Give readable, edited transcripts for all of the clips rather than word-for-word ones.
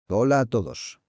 Hola a todos.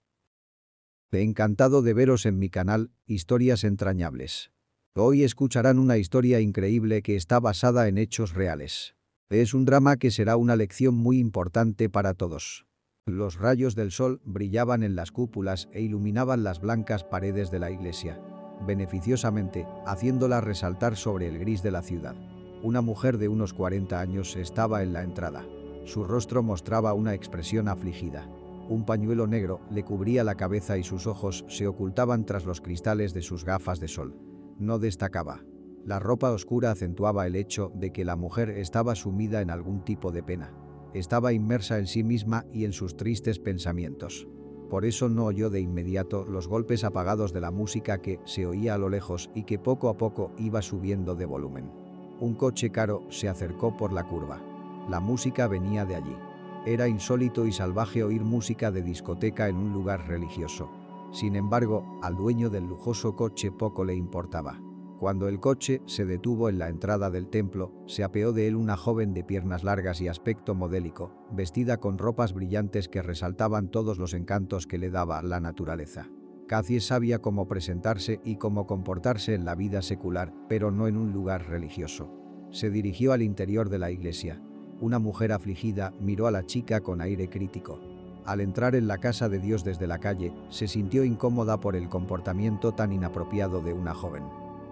Encantado de veros en mi canal, Historias Entrañables. Hoy escucharán una historia increíble que está basada en hechos reales. Es un drama que será una lección muy importante para todos. Los rayos del sol brillaban en las cúpulas e iluminaban las blancas paredes de la iglesia, beneficiosamente, haciéndolas resaltar sobre el gris de la ciudad. Una mujer de unos 40 años estaba en la entrada. Su rostro mostraba una expresión afligida. Un pañuelo negro le cubría la cabeza y sus ojos se ocultaban tras los cristales de sus gafas de sol. No destacaba. La ropa oscura acentuaba el hecho de que la mujer estaba sumida en algún tipo de pena. Estaba inmersa en sí misma y en sus tristes pensamientos. Por eso no oyó de inmediato los golpes apagados de la música que se oía a lo lejos y que poco a poco iba subiendo de volumen. Un coche caro se acercó por la curva. La música venía de allí. Era insólito y salvaje oír música de discoteca en un lugar religioso. Sin embargo, al dueño del lujoso coche poco le importaba. Cuando el coche se detuvo en la entrada del templo, se apeó de él una joven de piernas largas y aspecto modélico, vestida con ropas brillantes que resaltaban todos los encantos que le daba la naturaleza. Cassie sabía cómo presentarse y cómo comportarse en la vida secular, pero no en un lugar religioso. Se dirigió al interior de la iglesia. Una mujer afligida miró a la chica con aire crítico. Al entrar en la casa de Dios desde la calle, se sintió incómoda por el comportamiento tan inapropiado de una joven.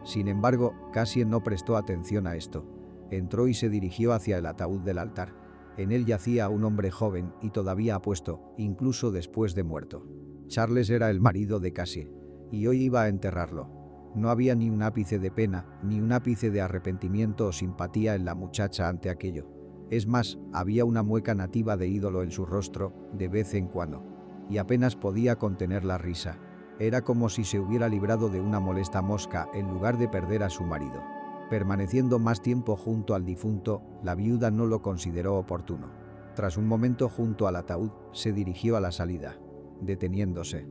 Sin embargo, Cassie no prestó atención a esto. Entró y se dirigió hacia el ataúd del altar. En él yacía un hombre joven y todavía apuesto, incluso después de muerto. Charles era el marido de Cassie, y hoy iba a enterrarlo. No había ni un ápice de pena, ni un ápice de arrepentimiento o simpatía en la muchacha ante aquello. Es más, había una mueca nativa de ídolo en su rostro, de vez en cuando. Y apenas podía contener la risa. Era como si se hubiera librado de una molesta mosca en lugar de perder a su marido. Permaneciendo más tiempo junto al difunto, la viuda no lo consideró oportuno. Tras un momento junto al ataúd, se dirigió a la salida, deteniéndose.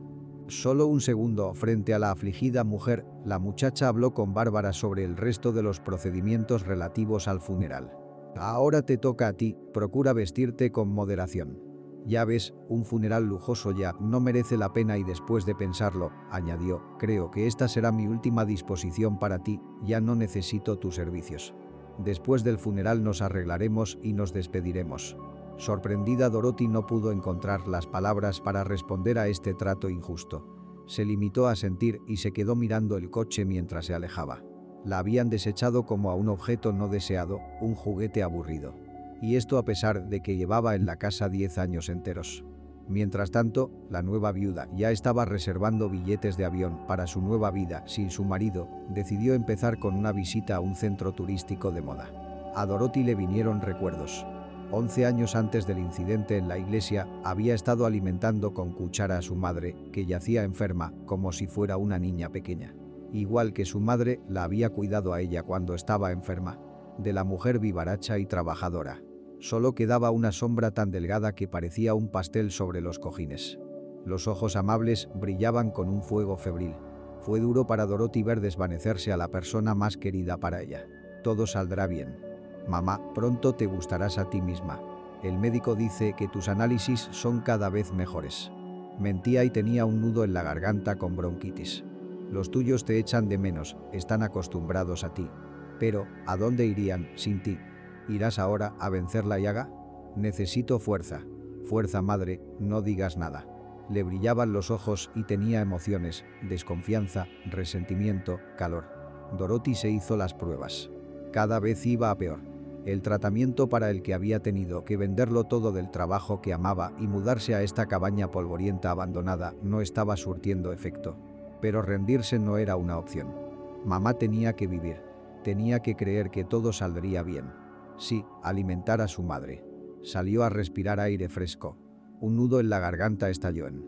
Solo un segundo frente a la afligida mujer, la muchacha habló con Bárbara sobre el resto de los procedimientos relativos al funeral. Ahora te toca a ti, procura vestirte con moderación. Ya ves, un funeral lujoso ya no merece la pena y después de pensarlo, añadió, creo que esta será mi última disposición para ti, ya no necesito tus servicios. Después del funeral nos arreglaremos y nos despediremos. Sorprendida, Dorothy no pudo encontrar las palabras para responder a este trato injusto. Se limitó a sentir y se quedó mirando el coche mientras se alejaba. La habían desechado como a un objeto no deseado, un juguete aburrido. Y esto a pesar de que llevaba en la casa 10 años enteros. Mientras tanto, la nueva viuda ya estaba reservando billetes de avión para su nueva vida sin su marido. Decidió empezar con una visita a un centro turístico de moda. A Dorothy le vinieron recuerdos. 11 años antes del incidente en la iglesia, había estado alimentando con cuchara a su madre, que yacía enferma, como si fuera una niña pequeña. Igual que su madre, la había cuidado a ella cuando estaba enferma. De la mujer vivaracha y trabajadora. Solo quedaba una sombra tan delgada que parecía un pastel sobre los cojines. Los ojos amables brillaban con un fuego febril. Fue duro para Dorothy ver desvanecerse a la persona más querida para ella. Todo saldrá bien. Mamá, pronto te gustarás a ti misma. El médico dice que tus análisis son cada vez mejores. Mentía y tenía un nudo en la garganta con bronquitis. Los tuyos te echan de menos, están acostumbrados a ti. Pero, ¿a dónde irían sin ti? ¿Irás ahora a vencer la llaga? Necesito fuerza. Fuerza, madre, no digas nada. Le brillaban los ojos y tenía emociones, desconfianza, resentimiento, calor. Dorothy se hizo las pruebas. Cada vez iba a peor. El tratamiento para el que había tenido que venderlo todo del trabajo que amaba y mudarse a esta cabaña polvorienta abandonada no estaba surtiendo efecto. Pero rendirse no era una opción. Mamá tenía que vivir. Tenía que creer que todo saldría bien. Sí, alimentar a su madre. Salió a respirar aire fresco. Un nudo en la garganta estalló en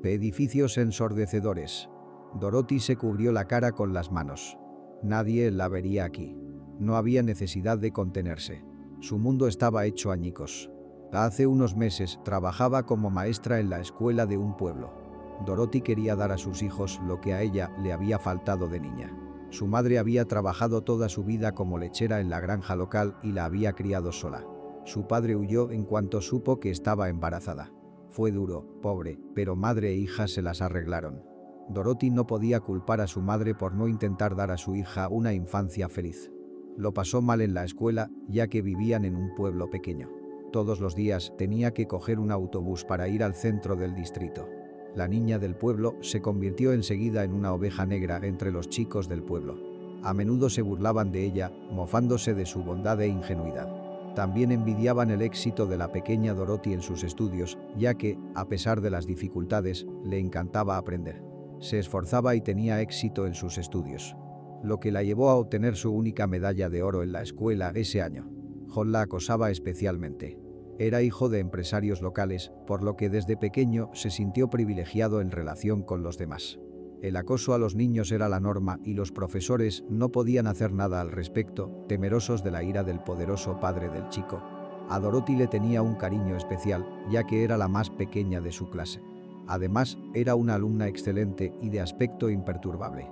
edificios ensordecedores. Dorothy se cubrió la cara con las manos. Nadie la vería aquí. No había necesidad de contenerse. Su mundo estaba hecho añicos. Hace unos meses trabajaba como maestra en la escuela de un pueblo. Dorothy quería dar a sus hijos lo que a ella le había faltado de niña. Su madre había trabajado toda su vida como lechera en la granja local y la había criado sola. Su padre huyó en cuanto supo que estaba embarazada. Fue duro, pobre, pero madre e hija se las arreglaron. Dorothy no podía culpar a su madre por no intentar dar a su hija una infancia feliz. Lo pasó mal en la escuela, ya que vivían en un pueblo pequeño. Todos los días tenía que coger un autobús para ir al centro del distrito. La niña del pueblo se convirtió enseguida en una oveja negra entre los chicos del pueblo. A menudo se burlaban de ella, mofándose de su bondad e ingenuidad. También envidiaban el éxito de la pequeña Dorothy en sus estudios, ya que, a pesar de las dificultades, le encantaba aprender. Se esforzaba y tenía éxito en sus estudios, lo que la llevó a obtener su única medalla de oro en la escuela ese año. John la acosaba especialmente. Era hijo de empresarios locales, por lo que desde pequeño se sintió privilegiado en relación con los demás. El acoso a los niños era la norma y los profesores no podían hacer nada al respecto, temerosos de la ira del poderoso padre del chico. A Dorothy le tenía un cariño especial, ya que era la más pequeña de su clase. Además, era una alumna excelente y de aspecto imperturbable.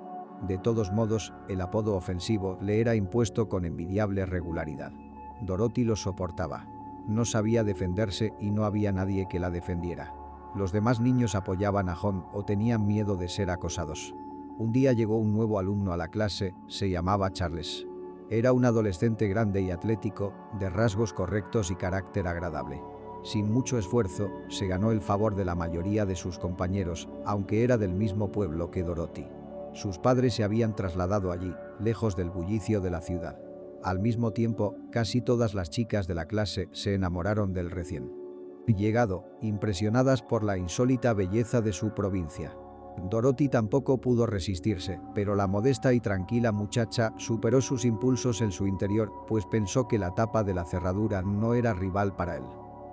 De todos modos, el apodo ofensivo le era impuesto con envidiable regularidad. Dorothy lo soportaba. No sabía defenderse y no había nadie que la defendiera. Los demás niños apoyaban a John o tenían miedo de ser acosados. Un día llegó un nuevo alumno a la clase, se llamaba Charles. Era un adolescente grande y atlético, de rasgos correctos y carácter agradable. Sin mucho esfuerzo, se ganó el favor de la mayoría de sus compañeros, aunque era del mismo pueblo que Dorothy. Sus padres se habían trasladado allí, lejos del bullicio de la ciudad. Al mismo tiempo, casi todas las chicas de la clase se enamoraron del recién llegado, impresionadas por la insólita belleza de su provincia. Dorothy tampoco pudo resistirse, pero la modesta y tranquila muchacha superó sus impulsos en su interior, pues pensó que la tapa de la cerradura no era rival para él.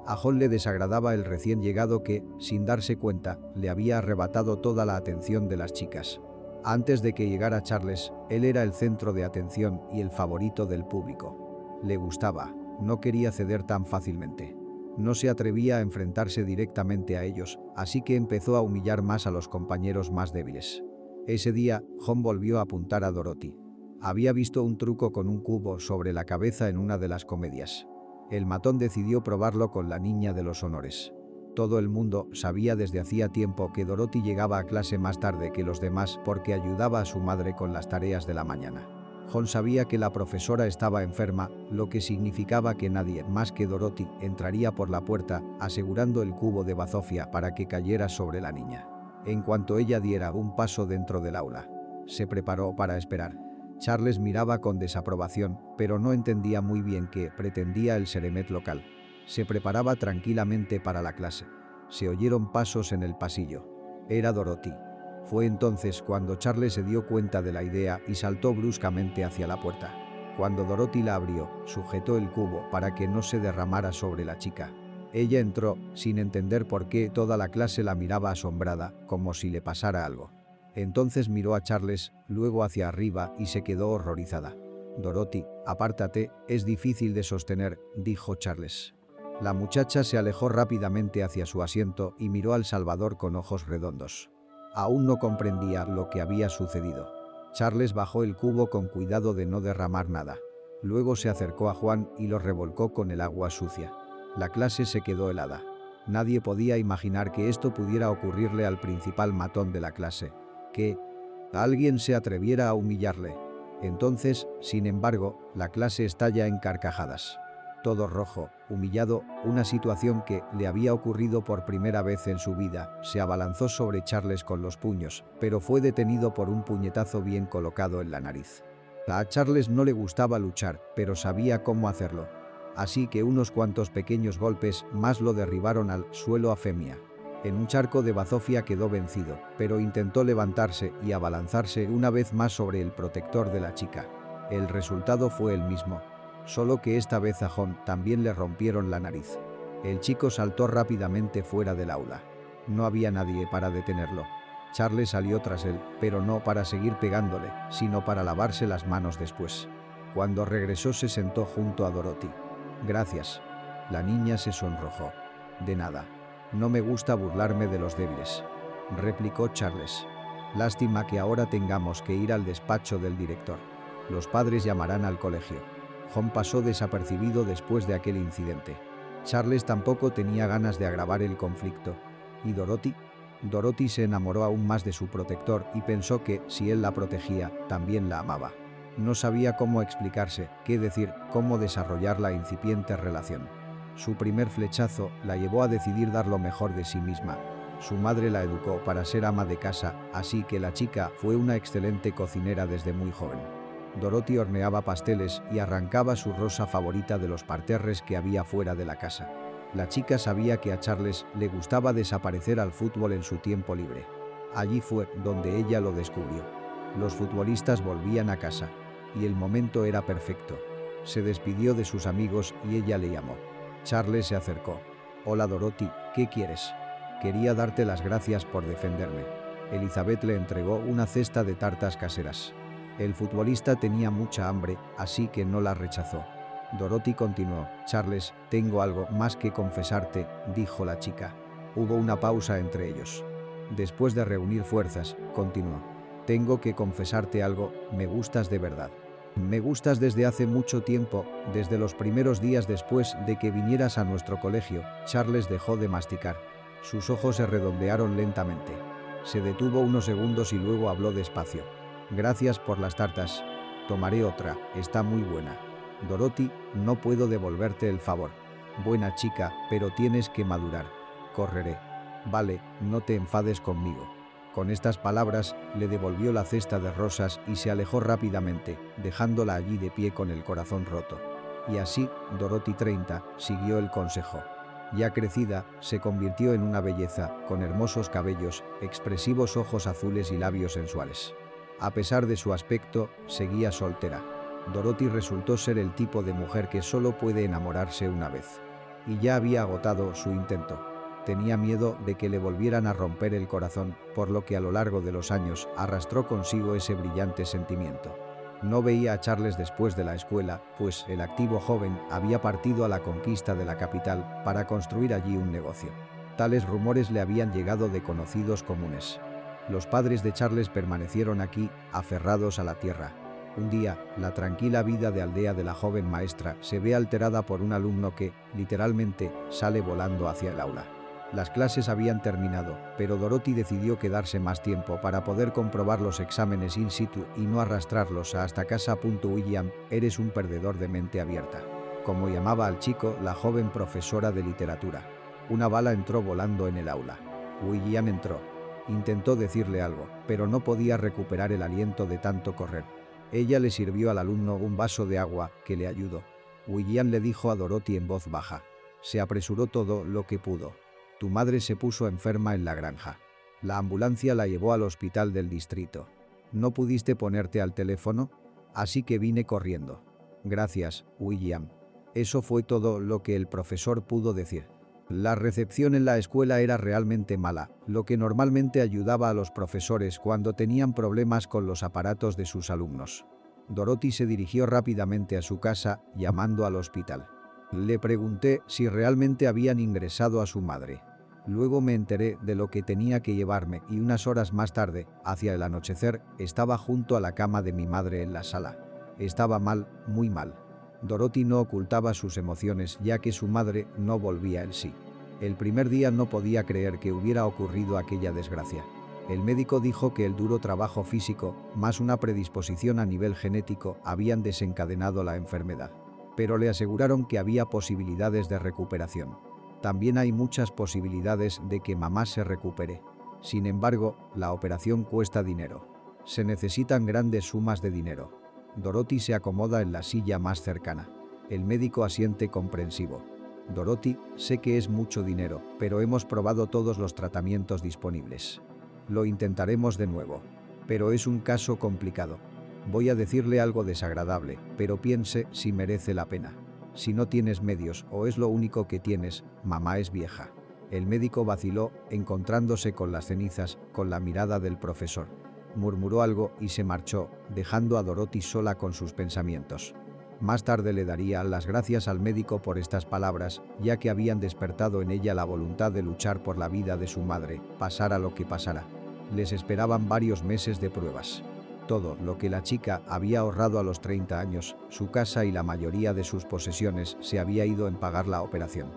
A John le desagradaba el recién llegado que, sin darse cuenta, le había arrebatado toda la atención de las chicas. Antes de que llegara Charles, él era el centro de atención y el favorito del público. Le gustaba, no quería ceder tan fácilmente. No se atrevía a enfrentarse directamente a ellos, así que empezó a humillar más a los compañeros más débiles. Ese día, John volvió a apuntar a Dorothy. Había visto un truco con un cubo sobre la cabeza en una de las comedias. El matón decidió probarlo con la niña de los honores. Todo el mundo sabía desde hacía tiempo que Dorothy llegaba a clase más tarde que los demás porque ayudaba a su madre con las tareas de la mañana. John sabía que la profesora estaba enferma, lo que significaba que nadie más que Dorothy entraría por la puerta, asegurando el cubo de bazofia para que cayera sobre la niña. En cuanto ella diera un paso dentro del aula, se preparó para esperar. Charles miraba con desaprobación, pero no entendía muy bien qué pretendía el seremet local. Se preparaba tranquilamente para la clase. Se oyeron pasos en el pasillo. Era Dorothy. Fue entonces cuando Charles se dio cuenta de la idea y saltó bruscamente hacia la puerta. Cuando Dorothy la abrió, sujetó el cubo para que no se derramara sobre la chica. Ella entró, sin entender por qué toda la clase la miraba asombrada, como si le pasara algo. Entonces miró a Charles, luego hacia arriba y se quedó horrorizada. «Dorothy, apártate, es difícil de sostener», dijo Charles. La muchacha se alejó rápidamente hacia su asiento y miró al Salvador con ojos redondos. Aún no comprendía lo que había sucedido. Charles bajó el cubo con cuidado de no derramar nada. Luego se acercó a Juan y lo revolcó con el agua sucia. La clase se quedó helada. Nadie podía imaginar que esto pudiera ocurrirle al principal matón de la clase. Que alguien se atreviera a humillarle. Entonces, sin embargo, la clase estalla en carcajadas. Todo rojo, humillado, una situación que le había ocurrido por primera vez en su vida, se abalanzó sobre Charles con los puños, pero fue detenido por un puñetazo bien colocado en la nariz. A Charles no le gustaba luchar, pero sabía cómo hacerlo. Así que unos cuantos pequeños golpes más lo derribaron al suelo a Femia. En un charco de bazofia quedó vencido, pero intentó levantarse y abalanzarse una vez más sobre el protector de la chica. El resultado fue el mismo. Solo que esta vez a John también le rompieron la nariz. El chico saltó rápidamente fuera del aula. No había nadie para detenerlo. Charles salió tras él, pero no para seguir pegándole, sino para lavarse las manos después. Cuando regresó se sentó junto a Dorothy. «Gracias». La niña se sonrojó. «De nada. No me gusta burlarme de los débiles», replicó Charles. «Lástima que ahora tengamos que ir al despacho del director. Los padres llamarán al colegio». John pasó desapercibido después de aquel incidente. Charles tampoco tenía ganas de agravar el conflicto. ¿Y Dorothy? Dorothy se enamoró aún más de su protector y pensó que, si él la protegía, también la amaba. No sabía cómo explicarse, qué decir, cómo desarrollar la incipiente relación. Su primer flechazo la llevó a decidir dar lo mejor de sí misma. Su madre la educó para ser ama de casa, así que la chica fue una excelente cocinera desde muy joven. Dorothy horneaba pasteles y arrancaba su rosa favorita de los parterres que había fuera de la casa. La chica sabía que a Charles le gustaba desaparecer al fútbol en su tiempo libre. Allí fue donde ella lo descubrió. Los futbolistas volvían a casa. Y el momento era perfecto. Se despidió de sus amigos y ella le llamó. Charles se acercó. «Hola Dorothy, ¿qué quieres?» «Quería darte las gracias por defenderme». Elizabeth le entregó una cesta de tartas caseras. El futbolista tenía mucha hambre, así que no la rechazó. Dorothy continuó. «Charles, tengo algo más que confesarte», dijo la chica. Hubo una pausa entre ellos. Después de reunir fuerzas, continuó. «Tengo que confesarte algo, me gustas de verdad. Me gustas desde hace mucho tiempo, desde los primeros días después de que vinieras a nuestro colegio». Charles dejó de masticar. Sus ojos se redondearon lentamente. Se detuvo unos segundos y luego habló despacio. «Gracias por las tartas. Tomaré otra, está muy buena». «Dorothy, no puedo devolverte el favor. Buena chica, pero tienes que madurar». «Correré». «Vale, no te enfades conmigo». Con estas palabras, le devolvió la cesta de rosas y se alejó rápidamente, dejándola allí de pie con el corazón roto. Y así, Dorothy 30 siguió el consejo. Ya crecida, se convirtió en una belleza, con hermosos cabellos, expresivos ojos azules y labios sensuales. A pesar de su aspecto, seguía soltera. Dorothy resultó ser el tipo de mujer que solo puede enamorarse una vez. Y ya había agotado su intento. Tenía miedo de que le volvieran a romper el corazón, por lo que a lo largo de los años arrastró consigo ese brillante sentimiento. No veía a Charles después de la escuela, pues el activo joven había partido a la conquista de la capital para construir allí un negocio. Tales rumores le habían llegado de conocidos comunes. Los padres de Charles permanecieron aquí, aferrados a la tierra. Un día, la tranquila vida de aldea de la joven maestra se ve alterada por un alumno que, literalmente, sale volando hacia el aula. Las clases habían terminado, pero Dorothy decidió quedarse más tiempo para poder comprobar los exámenes in situ y no arrastrarlos hasta casa. «William, eres un perdedor de mente abierta», como llamaba al chico la joven profesora de literatura. Una bala entró volando en el aula. William entró. Intentó decirle algo, pero no podía recuperar el aliento de tanto correr. Ella le sirvió al alumno un vaso de agua, que le ayudó. William le dijo a Dorothy en voz baja. Se apresuró todo lo que pudo. «Tu madre se puso enferma en la granja. La ambulancia la llevó al hospital del distrito. ¿No pudiste ponerte al teléfono? Así que vine corriendo». «Gracias, William». Eso fue todo lo que el profesor pudo decir. La recepción en la escuela era realmente mala, lo que normalmente ayudaba a los profesores cuando tenían problemas con los aparatos de sus alumnos. Dorothy se dirigió rápidamente a su casa, llamando al hospital. Le pregunté si realmente habían ingresado a su madre. Luego me enteré de lo que tenía que llevarme y unas horas más tarde, hacia el anochecer, estaba junto a la cama de mi madre en la sala. Estaba mal, muy mal. Dorothy no ocultaba sus emociones ya que su madre no volvía en sí. El primer día no podía creer que hubiera ocurrido aquella desgracia. El médico dijo que el duro trabajo físico, más una predisposición a nivel genético, habían desencadenado la enfermedad. Pero le aseguraron que había posibilidades de recuperación. También hay muchas posibilidades de que mamá se recupere. Sin embargo, la operación cuesta dinero. Se necesitan grandes sumas de dinero. Dorothy se acomoda en la silla más cercana. El médico asiente comprensivo. «Dorothy, sé que es mucho dinero, pero hemos probado todos los tratamientos disponibles. Lo intentaremos de nuevo. Pero es un caso complicado. Voy a decirle algo desagradable, pero piense si merece la pena. Si no tienes medios o es lo único que tienes, mamá es vieja». El médico vaciló, encontrándose con las cenizas, con la mirada del profesor. Murmuró algo y se marchó, dejando a Dorothy sola con sus pensamientos. Más tarde le daría las gracias al médico por estas palabras, ya que habían despertado en ella la voluntad de luchar por la vida de su madre, pasara lo que pasara. Les esperaban varios meses de pruebas. Todo lo que la chica había ahorrado a los 30 años, su casa y la mayoría de sus posesiones, se había ido en pagar la operación.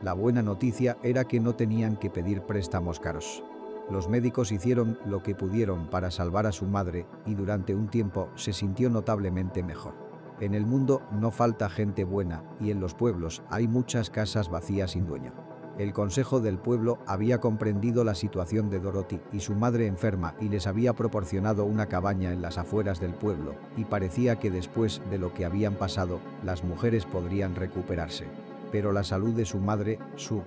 La buena noticia era que no tenían que pedir préstamos caros. Los médicos hicieron lo que pudieron para salvar a su madre y durante un tiempo se sintió notablemente mejor. En el mundo no falta gente buena y en los pueblos hay muchas casas vacías sin dueño. El consejo del pueblo había comprendido la situación de Dorothy y su madre enferma y les había proporcionado una cabaña en las afueras del pueblo, y parecía que después de lo que habían pasado, las mujeres podrían recuperarse. Pero la salud de su madre, su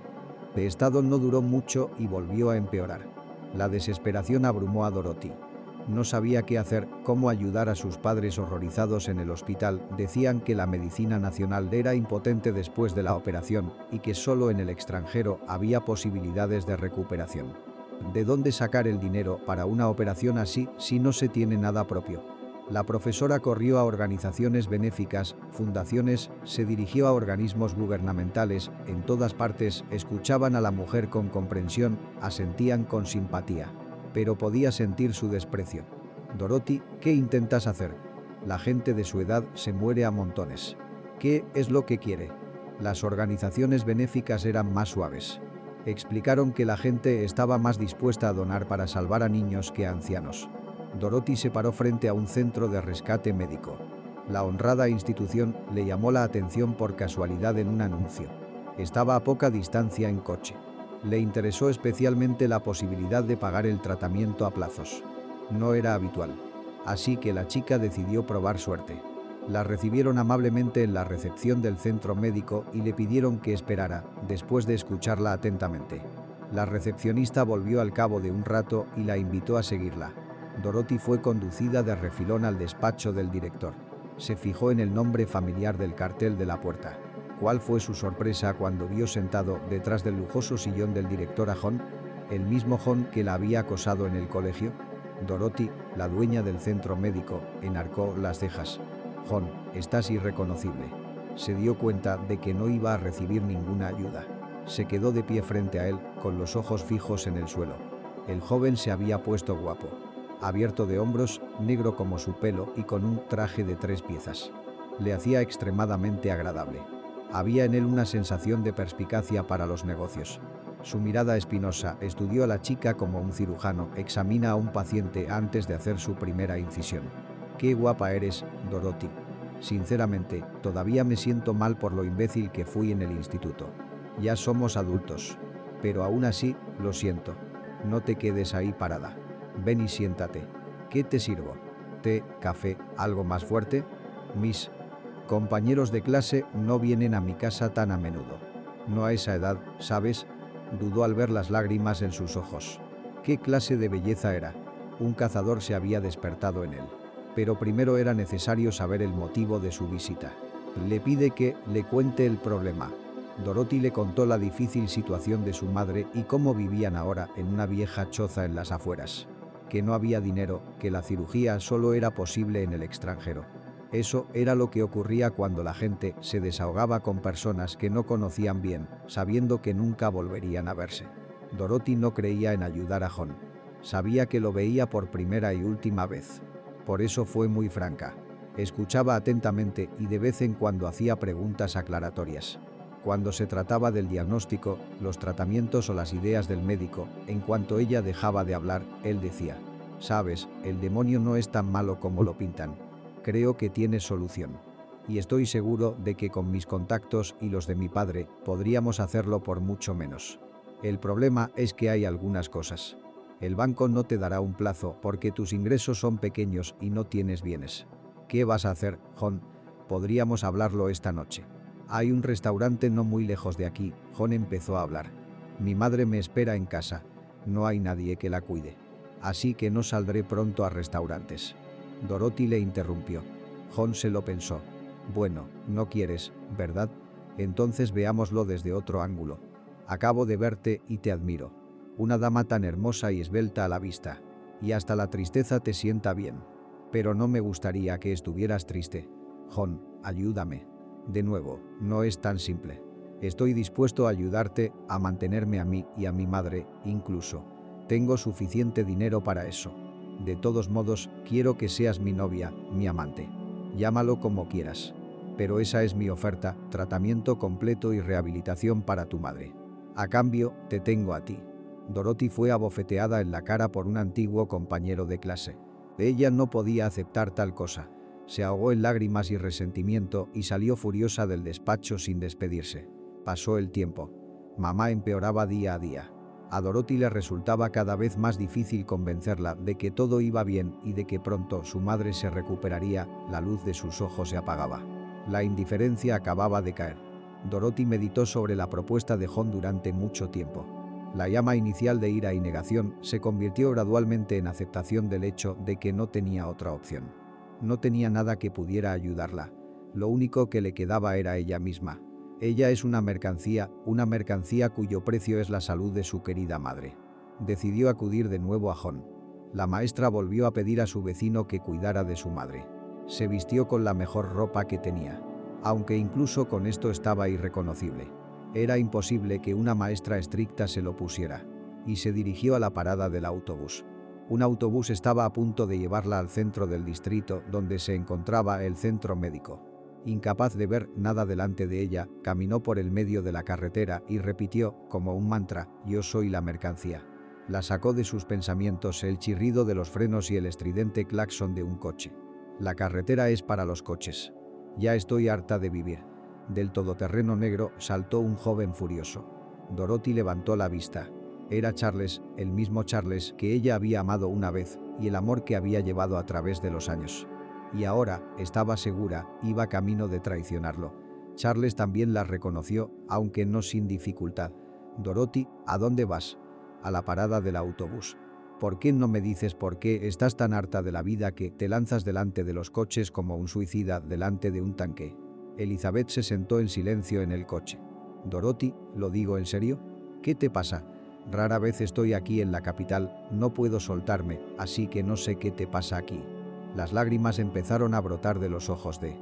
estado no duró mucho y volvió a empeorar. La desesperación abrumó a Dorothy. No sabía qué hacer, cómo ayudar a sus padres horrorizados en el hospital. Decían que la medicina nacional era impotente después de la operación y que solo en el extranjero había posibilidades de recuperación. ¿De dónde sacar el dinero para una operación así si no se tiene nada propio? La profesora corrió a organizaciones benéficas, fundaciones, se dirigió a organismos gubernamentales, en todas partes escuchaban a la mujer con comprensión, asentían con simpatía. Pero podía sentir su desprecio. Dorothy, ¿qué intentas hacer? La gente de su edad se muere a montones. ¿Qué es lo que quiere? Las organizaciones benéficas eran más suaves. Explicaron que la gente estaba más dispuesta a donar para salvar a niños que a ancianos. Dorothy se paró frente a un centro de rescate médico. La honrada institución le llamó la atención por casualidad en un anuncio. Estaba a poca distancia en coche. Le interesó especialmente la posibilidad de pagar el tratamiento a plazos. No era habitual. Así que la chica decidió probar suerte. La recibieron amablemente en la recepción del centro médico y le pidieron que esperara, después de escucharla atentamente. La recepcionista volvió al cabo de un rato y la invitó a seguirla. Dorothy fue conducida de refilón al despacho del director. Se fijó en el nombre familiar del cartel de la puerta. ¿Cuál fue su sorpresa cuando vio sentado detrás del lujoso sillón del director a John? ¿El mismo John que la había acosado en el colegio? Dorothy, la dueña del centro médico, enarcó las cejas. John, estás irreconocible. Se dio cuenta de que no iba a recibir ninguna ayuda. Se quedó de pie frente a él, con los ojos fijos en el suelo. El joven se había puesto guapo. Abierto de hombros, negro como su pelo y con un traje de 3 piezas. Le hacía extremadamente agradable. Había en él una sensación de perspicacia para los negocios. Su mirada espinosa estudió a la chica como un cirujano examina a un paciente antes de hacer su primera incisión. «Qué guapa eres, Dorothy. Sinceramente, todavía me siento mal por lo imbécil que fui en el instituto. Ya somos adultos. Pero aún así, lo siento. No te quedes ahí parada. Ven y siéntate. ¿Qué te sirvo? ¿Té, café, algo más fuerte?» Mis compañeros de clase no vienen a mi casa tan a menudo. No a esa edad, ¿sabes? Dudó al ver las lágrimas en sus ojos. ¿Qué clase de belleza era? Un cazador se había despertado en él. Pero primero era necesario saber el motivo de su visita. Le pide que le cuente el problema. Dorothy le contó la difícil situación de su madre y cómo vivían ahora en una vieja choza en las afueras. Que no había dinero, que la cirugía solo era posible en el extranjero. Eso era lo que ocurría cuando la gente se desahogaba con personas que no conocían bien, sabiendo que nunca volverían a verse. Dorothy no creía en ayudar a John. Sabía que lo veía por primera y última vez. Por eso fue muy franca. Escuchaba atentamente y de vez en cuando hacía preguntas aclaratorias. Cuando se trataba del diagnóstico, los tratamientos o las ideas del médico, en cuanto ella dejaba de hablar, él decía: «Sabes, el demonio no es tan malo como lo pintan. Creo que tiene solución. Y estoy seguro de que con mis contactos y los de mi padre, podríamos hacerlo por mucho menos. El problema es que hay algunas cosas. El banco no te dará un plazo porque tus ingresos son pequeños y no tienes bienes. ¿Qué vas a hacer, John? Podríamos hablarlo esta noche. Hay un restaurante no muy lejos de aquí», John empezó a hablar. «Mi madre me espera en casa. No hay nadie que la cuide. Así que no saldré pronto a restaurantes». Dorothy le interrumpió. John se lo pensó. «Bueno, no quieres, ¿verdad? Entonces veámoslo desde otro ángulo. Acabo de verte y te admiro. Una dama tan hermosa y esbelta a la vista. Y hasta la tristeza te sienta bien. Pero no me gustaría que estuvieras triste. John, ayúdame. De nuevo, no es tan simple. Estoy dispuesto a ayudarte, a mantenerme a mí y a mi madre, incluso. Tengo suficiente dinero para eso. De todos modos, quiero que seas mi novia, mi amante. Llámalo como quieras. Pero esa es mi oferta, tratamiento completo y rehabilitación para tu madre. A cambio, te tengo a ti. Dorothy fue abofeteada en la cara por un antiguo compañero de clase. Ella no podía aceptar tal cosa. Se ahogó en lágrimas y resentimiento y salió furiosa del despacho sin despedirse. Pasó el tiempo. Mamá empeoraba día a día. A Dorothy le resultaba cada vez más difícil convencerla de que todo iba bien y de que pronto su madre se recuperaría. La luz de sus ojos se apagaba. La indiferencia acababa de caer. Dorothy meditó sobre la propuesta de John durante mucho tiempo. La llama inicial de ira y negación se convirtió gradualmente en aceptación del hecho de que no tenía otra opción. No tenía nada que pudiera ayudarla. Lo único que le quedaba era ella misma. Ella es una mercancía cuyo precio es la salud de su querida madre. Decidió acudir de nuevo a John. La maestra volvió a pedir a su vecino que cuidara de su madre. Se vistió con la mejor ropa que tenía. Aunque incluso con esto estaba irreconocible. Era imposible que una maestra estricta se lo pusiera. Y se dirigió a la parada del autobús. Un autobús estaba a punto de llevarla al centro del distrito donde se encontraba el centro médico. Incapaz de ver nada delante de ella, caminó por el medio de la carretera y repitió, como un mantra, «Yo soy la mercancía». La sacó de sus pensamientos el chirrido de los frenos y el estridente claxon de un coche. La carretera es para los coches. Ya estoy harta de vivir. Del todoterreno negro saltó un joven furioso. Dorothy levantó la vista. Era Charles, el mismo Charles que ella había amado una vez y el amor que había llevado a través de los años. Y ahora, estaba segura, iba camino de traicionarlo. Charles también la reconoció, aunque no sin dificultad. «Dorothy, ¿a dónde vas?» «A la parada del autobús». «¿Por qué no me dices por qué estás tan harta de la vida que te lanzas delante de los coches como un suicida delante de un tanque?» Elizabeth se sentó en silencio en el coche. «Dorothy, ¿lo digo en serio? ¿Qué te pasa? Rara vez estoy aquí en la capital, no puedo soltarme, así que no sé qué te pasa aquí». Las lágrimas empezaron a brotar de los ojos de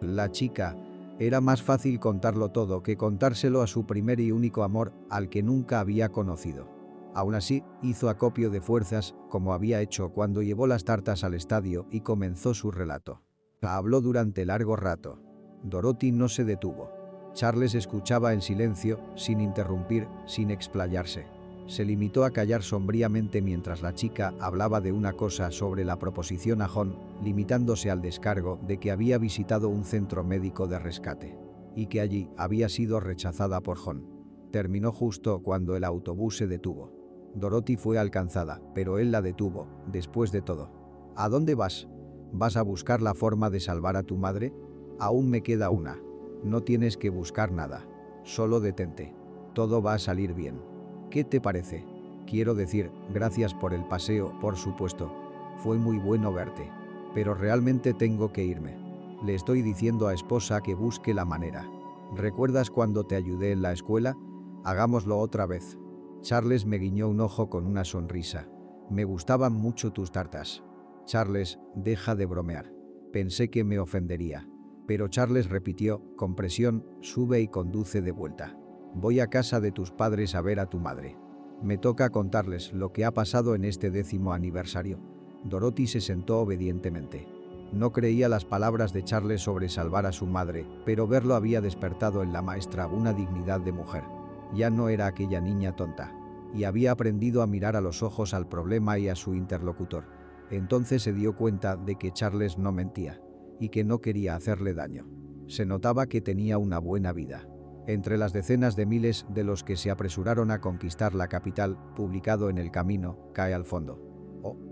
la chica. Era más fácil contarlo todo que contárselo a su primer y único amor, al que nunca había conocido. Aún así, hizo acopio de fuerzas, como había hecho cuando llevó las tartas al estadio y comenzó su relato. Habló durante largo rato. Dorothy no se detuvo. Charles escuchaba en silencio, sin interrumpir, sin explayarse. Se limitó a callar sombríamente mientras la chica hablaba de una cosa sobre la proposición a John, limitándose al descargo de que había visitado un centro médico de rescate. Y que allí había sido rechazada por John. Terminó justo cuando el autobús se detuvo. Dorothy fue alcanzada, pero él la detuvo, después de todo. «¿A dónde vas? ¿Vas a buscar la forma de salvar a tu madre? Aún me queda una. No tienes que buscar nada. Solo detente. Todo va a salir bien. ¿Qué te parece? Quiero decir, gracias por el paseo, por supuesto. Fue muy bueno verte. Pero realmente tengo que irme. Le estoy diciendo a esposa que busque la manera. ¿Recuerdas cuando te ayudé en la escuela? Hagámoslo otra vez». Charles me guiñó un ojo con una sonrisa. «Me gustaban mucho tus tartas». «Charles, deja de bromear». Pensé que me ofendería. Pero Charles repitió, con presión, «Sube y conduce de vuelta. Voy a casa de tus padres a ver a tu madre. Me toca contarles lo que ha pasado en este 10º aniversario». Dorothy se sentó obedientemente. No creía las palabras de Charles sobre salvar a su madre, pero verlo había despertado en la maestra una dignidad de mujer. Ya no era aquella niña tonta. Y había aprendido a mirar a los ojos al problema y a su interlocutor. Entonces se dio cuenta de que Charles no mentía. Y que no quería hacerle daño. Se notaba que tenía una buena vida. Entre las decenas de miles de los que se apresuraron a conquistar la capital, publicado en El Camino, cae al fondo.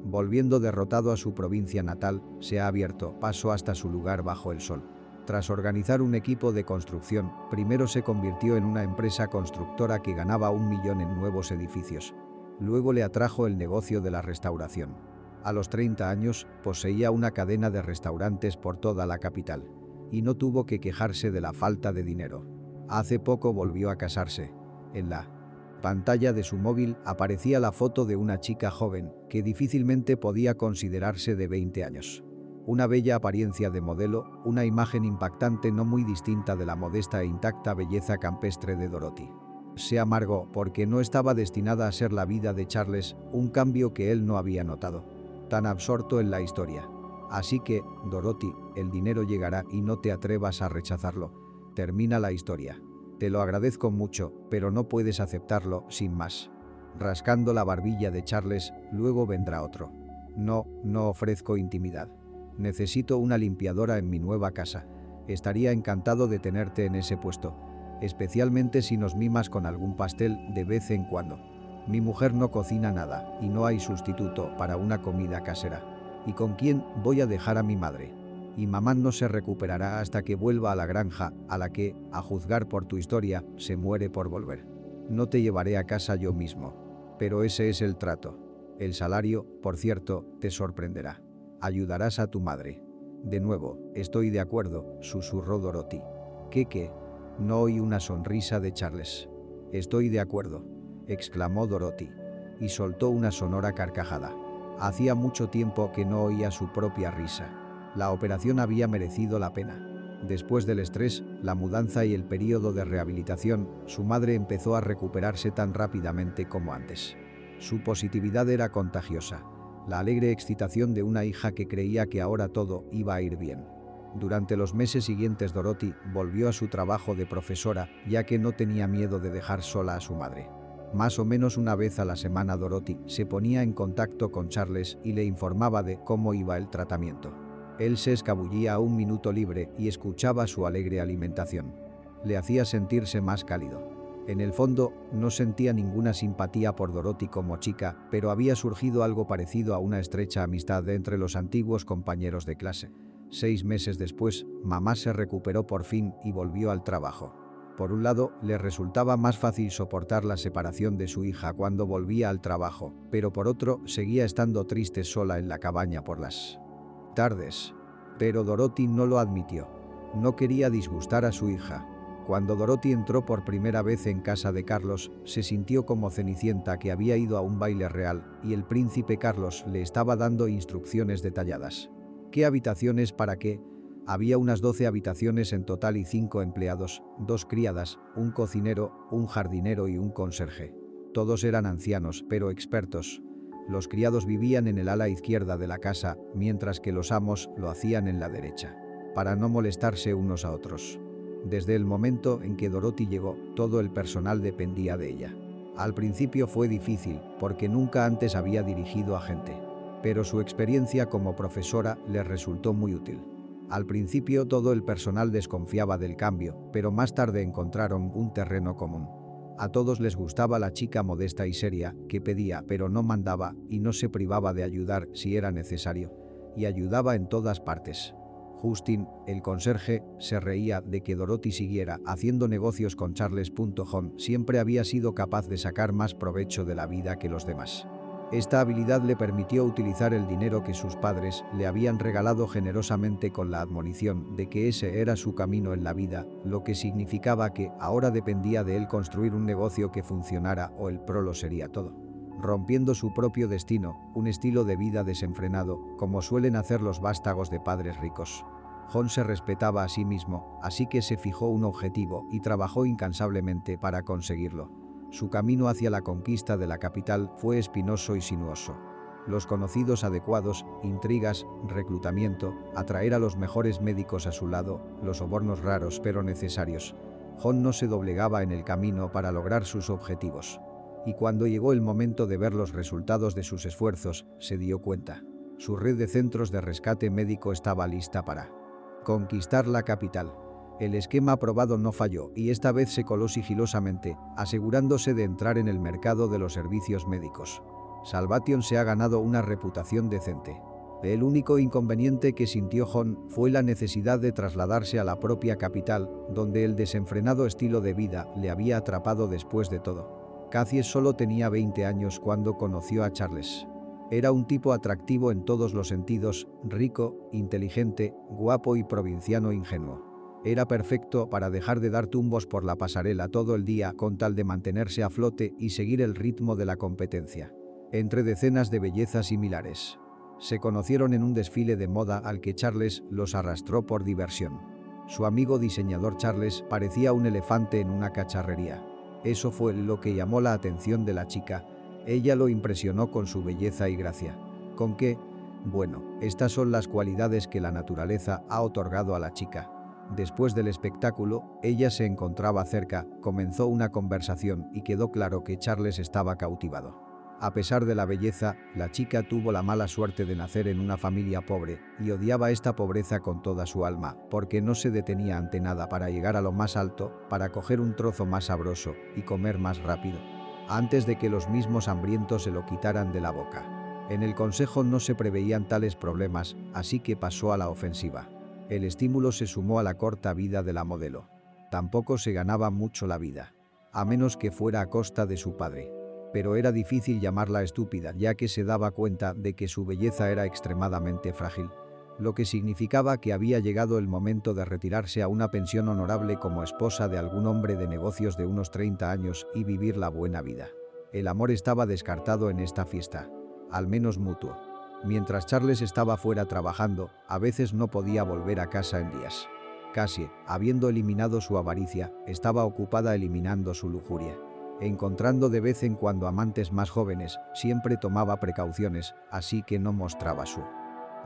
Volviendo derrotado a su provincia natal, se ha abierto paso hasta su lugar bajo el sol. Tras organizar un equipo de construcción, primero se convirtió en una empresa constructora que ganaba 1 millón en nuevos edificios. Luego le atrajo el negocio de la restauración. A los 30 años, poseía una cadena de restaurantes por toda la capital. Y no tuvo que quejarse de la falta de dinero. Hace poco volvió a casarse. En la pantalla de su móvil aparecía la foto de una chica joven que difícilmente podía considerarse de 20 años. Una bella apariencia de modelo, una imagen impactante no muy distinta de la modesta e intacta belleza campestre de Dorothy. Se amargó porque no estaba destinada a ser la vida de Charles, un cambio que él no había notado. Tan absorto en la historia. Así que, Dorothy, el dinero llegará y no te atrevas a rechazarlo. Termina la historia. Te lo agradezco mucho, pero no puedes aceptarlo sin más. Rascando la barbilla de Charles, luego vendrá otro. No, no ofrezco intimidad. Necesito una limpiadora en mi nueva casa. Estaría encantado de tenerte en ese puesto, especialmente si nos mimas con algún pastel de vez en cuando. Mi mujer no cocina nada y no hay sustituto para una comida casera. ¿Y con quién voy a dejar a mi madre? Y mamá no se recuperará hasta que vuelva a la granja, a la que, a juzgar por tu historia, se muere por volver. No te llevaré a casa yo mismo. Pero ese es el trato. El salario, por cierto, te sorprenderá. Ayudarás a tu madre. De nuevo, estoy de acuerdo, susurró Dorothy. ¿Qué? No oí una sonrisa de Charles. Estoy de acuerdo, exclamó Dorothy. Y soltó una sonora carcajada. Hacía mucho tiempo que no oía su propia risa. La operación había merecido la pena. Después del estrés, la mudanza y el período de rehabilitación, su madre empezó a recuperarse tan rápidamente como antes. Su positividad era contagiosa. La alegre excitación de una hija que creía que ahora todo iba a ir bien. Durante los meses siguientes Dorothy volvió a su trabajo de profesora, ya que no tenía miedo de dejar sola a su madre. Más o menos una vez a la semana Dorothy se ponía en contacto con Charles y le informaba de cómo iba el tratamiento. Él se escabullía a un minuto libre y escuchaba su alegre alimentación. Le hacía sentirse más cálido. En el fondo, no sentía ninguna simpatía por Dorothy como chica, pero había surgido algo parecido a una estrecha amistad entre los antiguos compañeros de clase. 6 meses después, mamá se recuperó por fin y volvió al trabajo. Por un lado, le resultaba más fácil soportar la separación de su hija cuando volvía al trabajo, pero por otro, seguía estando triste sola en la cabaña por las tardes. Pero Dorothy no lo admitió. No quería disgustar a su hija. Cuando Dorothy entró por primera vez en casa de Carlos, se sintió como Cenicienta que había ido a un baile real y el príncipe Carlos le estaba dando instrucciones detalladas. ¿Qué habitaciones para qué? Había unas 12 habitaciones en total y 5 empleados, 2 criadas, un cocinero, un jardinero y un conserje. Todos eran ancianos, pero expertos. Los criados vivían en el ala izquierda de la casa, mientras que los amos lo hacían en la derecha, para no molestarse unos a otros. Desde el momento en que Dorothy llegó, todo el personal dependía de ella. Al principio fue difícil, porque nunca antes había dirigido a gente. Pero su experiencia como profesora le resultó muy útil. Al principio todo el personal desconfiaba del cambio, pero más tarde encontraron un terreno común. A todos les gustaba la chica modesta y seria, que pedía pero no mandaba y no se privaba de ayudar si era necesario. Y ayudaba en todas partes. Justin, el conserje, se reía de que Dorothy siguiera haciendo negocios con Charles. John siempre había sido capaz de sacar más provecho de la vida que los demás. Esta habilidad le permitió utilizar el dinero que sus padres le habían regalado generosamente con la admonición de que ese era su camino en la vida, lo que significaba que ahora dependía de él construir un negocio que funcionara o el pro lo sería todo. Rompiendo su propio destino, un estilo de vida desenfrenado, como suelen hacer los vástagos de padres ricos. John se respetaba a sí mismo, así que se fijó un objetivo y trabajó incansablemente para conseguirlo. Su camino hacia la conquista de la capital fue espinoso y sinuoso. Los conocidos adecuados, intrigas, reclutamiento, atraer a los mejores médicos a su lado, los sobornos raros pero necesarios. John no se doblegaba en el camino para lograr sus objetivos. Y cuando llegó el momento de ver los resultados de sus esfuerzos, se dio cuenta. Su red de centros de rescate médico estaba lista para conquistar la capital. El esquema aprobado no falló y esta vez se coló sigilosamente, asegurándose de entrar en el mercado de los servicios médicos. Salvation se ha ganado una reputación decente. El único inconveniente que sintió John fue la necesidad de trasladarse a la propia capital, donde el desenfrenado estilo de vida le había atrapado después de todo. Cathy solo tenía 20 años cuando conoció a Charles. Era un tipo atractivo en todos los sentidos, rico, inteligente, guapo y provinciano ingenuo. Era perfecto para dejar de dar tumbos por la pasarela todo el día con tal de mantenerse a flote y seguir el ritmo de la competencia. Entre decenas de bellezas similares. Se conocieron en un desfile de moda al que Charles los arrastró por diversión. Su amigo diseñador Charles parecía un elefante en una cacharrería. Eso fue lo que llamó la atención de la chica. Ella lo impresionó con su belleza y gracia. ¿Con qué? Bueno, estas son las cualidades que la naturaleza ha otorgado a la chica. Después del espectáculo, ella se encontraba cerca, comenzó una conversación y quedó claro que Charles estaba cautivado. A pesar de la belleza, la chica tuvo la mala suerte de nacer en una familia pobre y odiaba esta pobreza con toda su alma, porque no se detenía ante nada para llegar a lo más alto, para coger un trozo más sabroso y comer más rápido, antes de que los mismos hambrientos se lo quitaran de la boca. En el consejo no se preveían tales problemas, así que pasó a la ofensiva. El estímulo se sumó a la corta vida de la modelo. Tampoco se ganaba mucho la vida, a menos que fuera a costa de su padre. Pero era difícil llamarla estúpida, ya que se daba cuenta de que su belleza era extremadamente frágil, lo que significaba que había llegado el momento de retirarse a una pensión honorable como esposa de algún hombre de negocios de unos 30 años y vivir la buena vida. El amor estaba descartado en esta fiesta, al menos mutuo. Mientras Charles estaba fuera trabajando, a veces no podía volver a casa en días. Cassie, habiendo eliminado su avaricia, estaba ocupada eliminando su lujuria. Encontrando de vez en cuando amantes más jóvenes, siempre tomaba precauciones, así que no mostraba su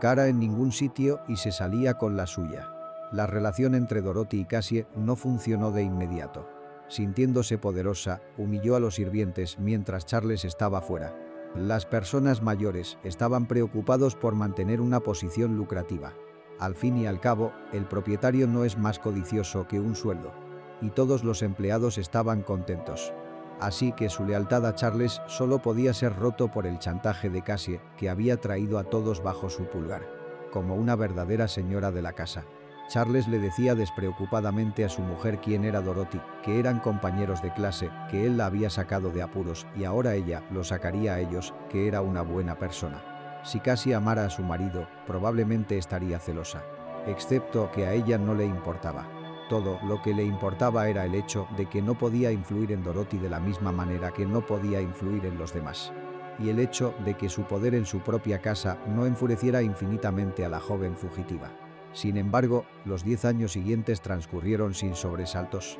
cara en ningún sitio y se salía con la suya. La relación entre Dorothy y Cassie no funcionó de inmediato. Sintiéndose poderosa, humilló a los sirvientes mientras Charles estaba fuera. Las personas mayores estaban preocupados por mantener una posición lucrativa. Al fin y al cabo, el propietario no es más codicioso que un sueldo. Y todos los empleados estaban contentos. Así que su lealtad a Charles solo podía ser roto por el chantaje de Cassie, que había traído a todos bajo su pulgar. Como una verdadera señora de la casa, Charles le decía despreocupadamente a su mujer quién era Dorothy, que eran compañeros de clase, que él la había sacado de apuros y ahora ella lo sacaría a ellos, que era una buena persona. Si Cassie amara a su marido, probablemente estaría celosa. Excepto que a ella no le importaba. Todo lo que le importaba era el hecho de que no podía influir en Dorothy de la misma manera que no podía influir en los demás. Y el hecho de que su poder en su propia casa no enfureciera infinitamente a la joven fugitiva. Sin embargo, los 10 años siguientes transcurrieron sin sobresaltos.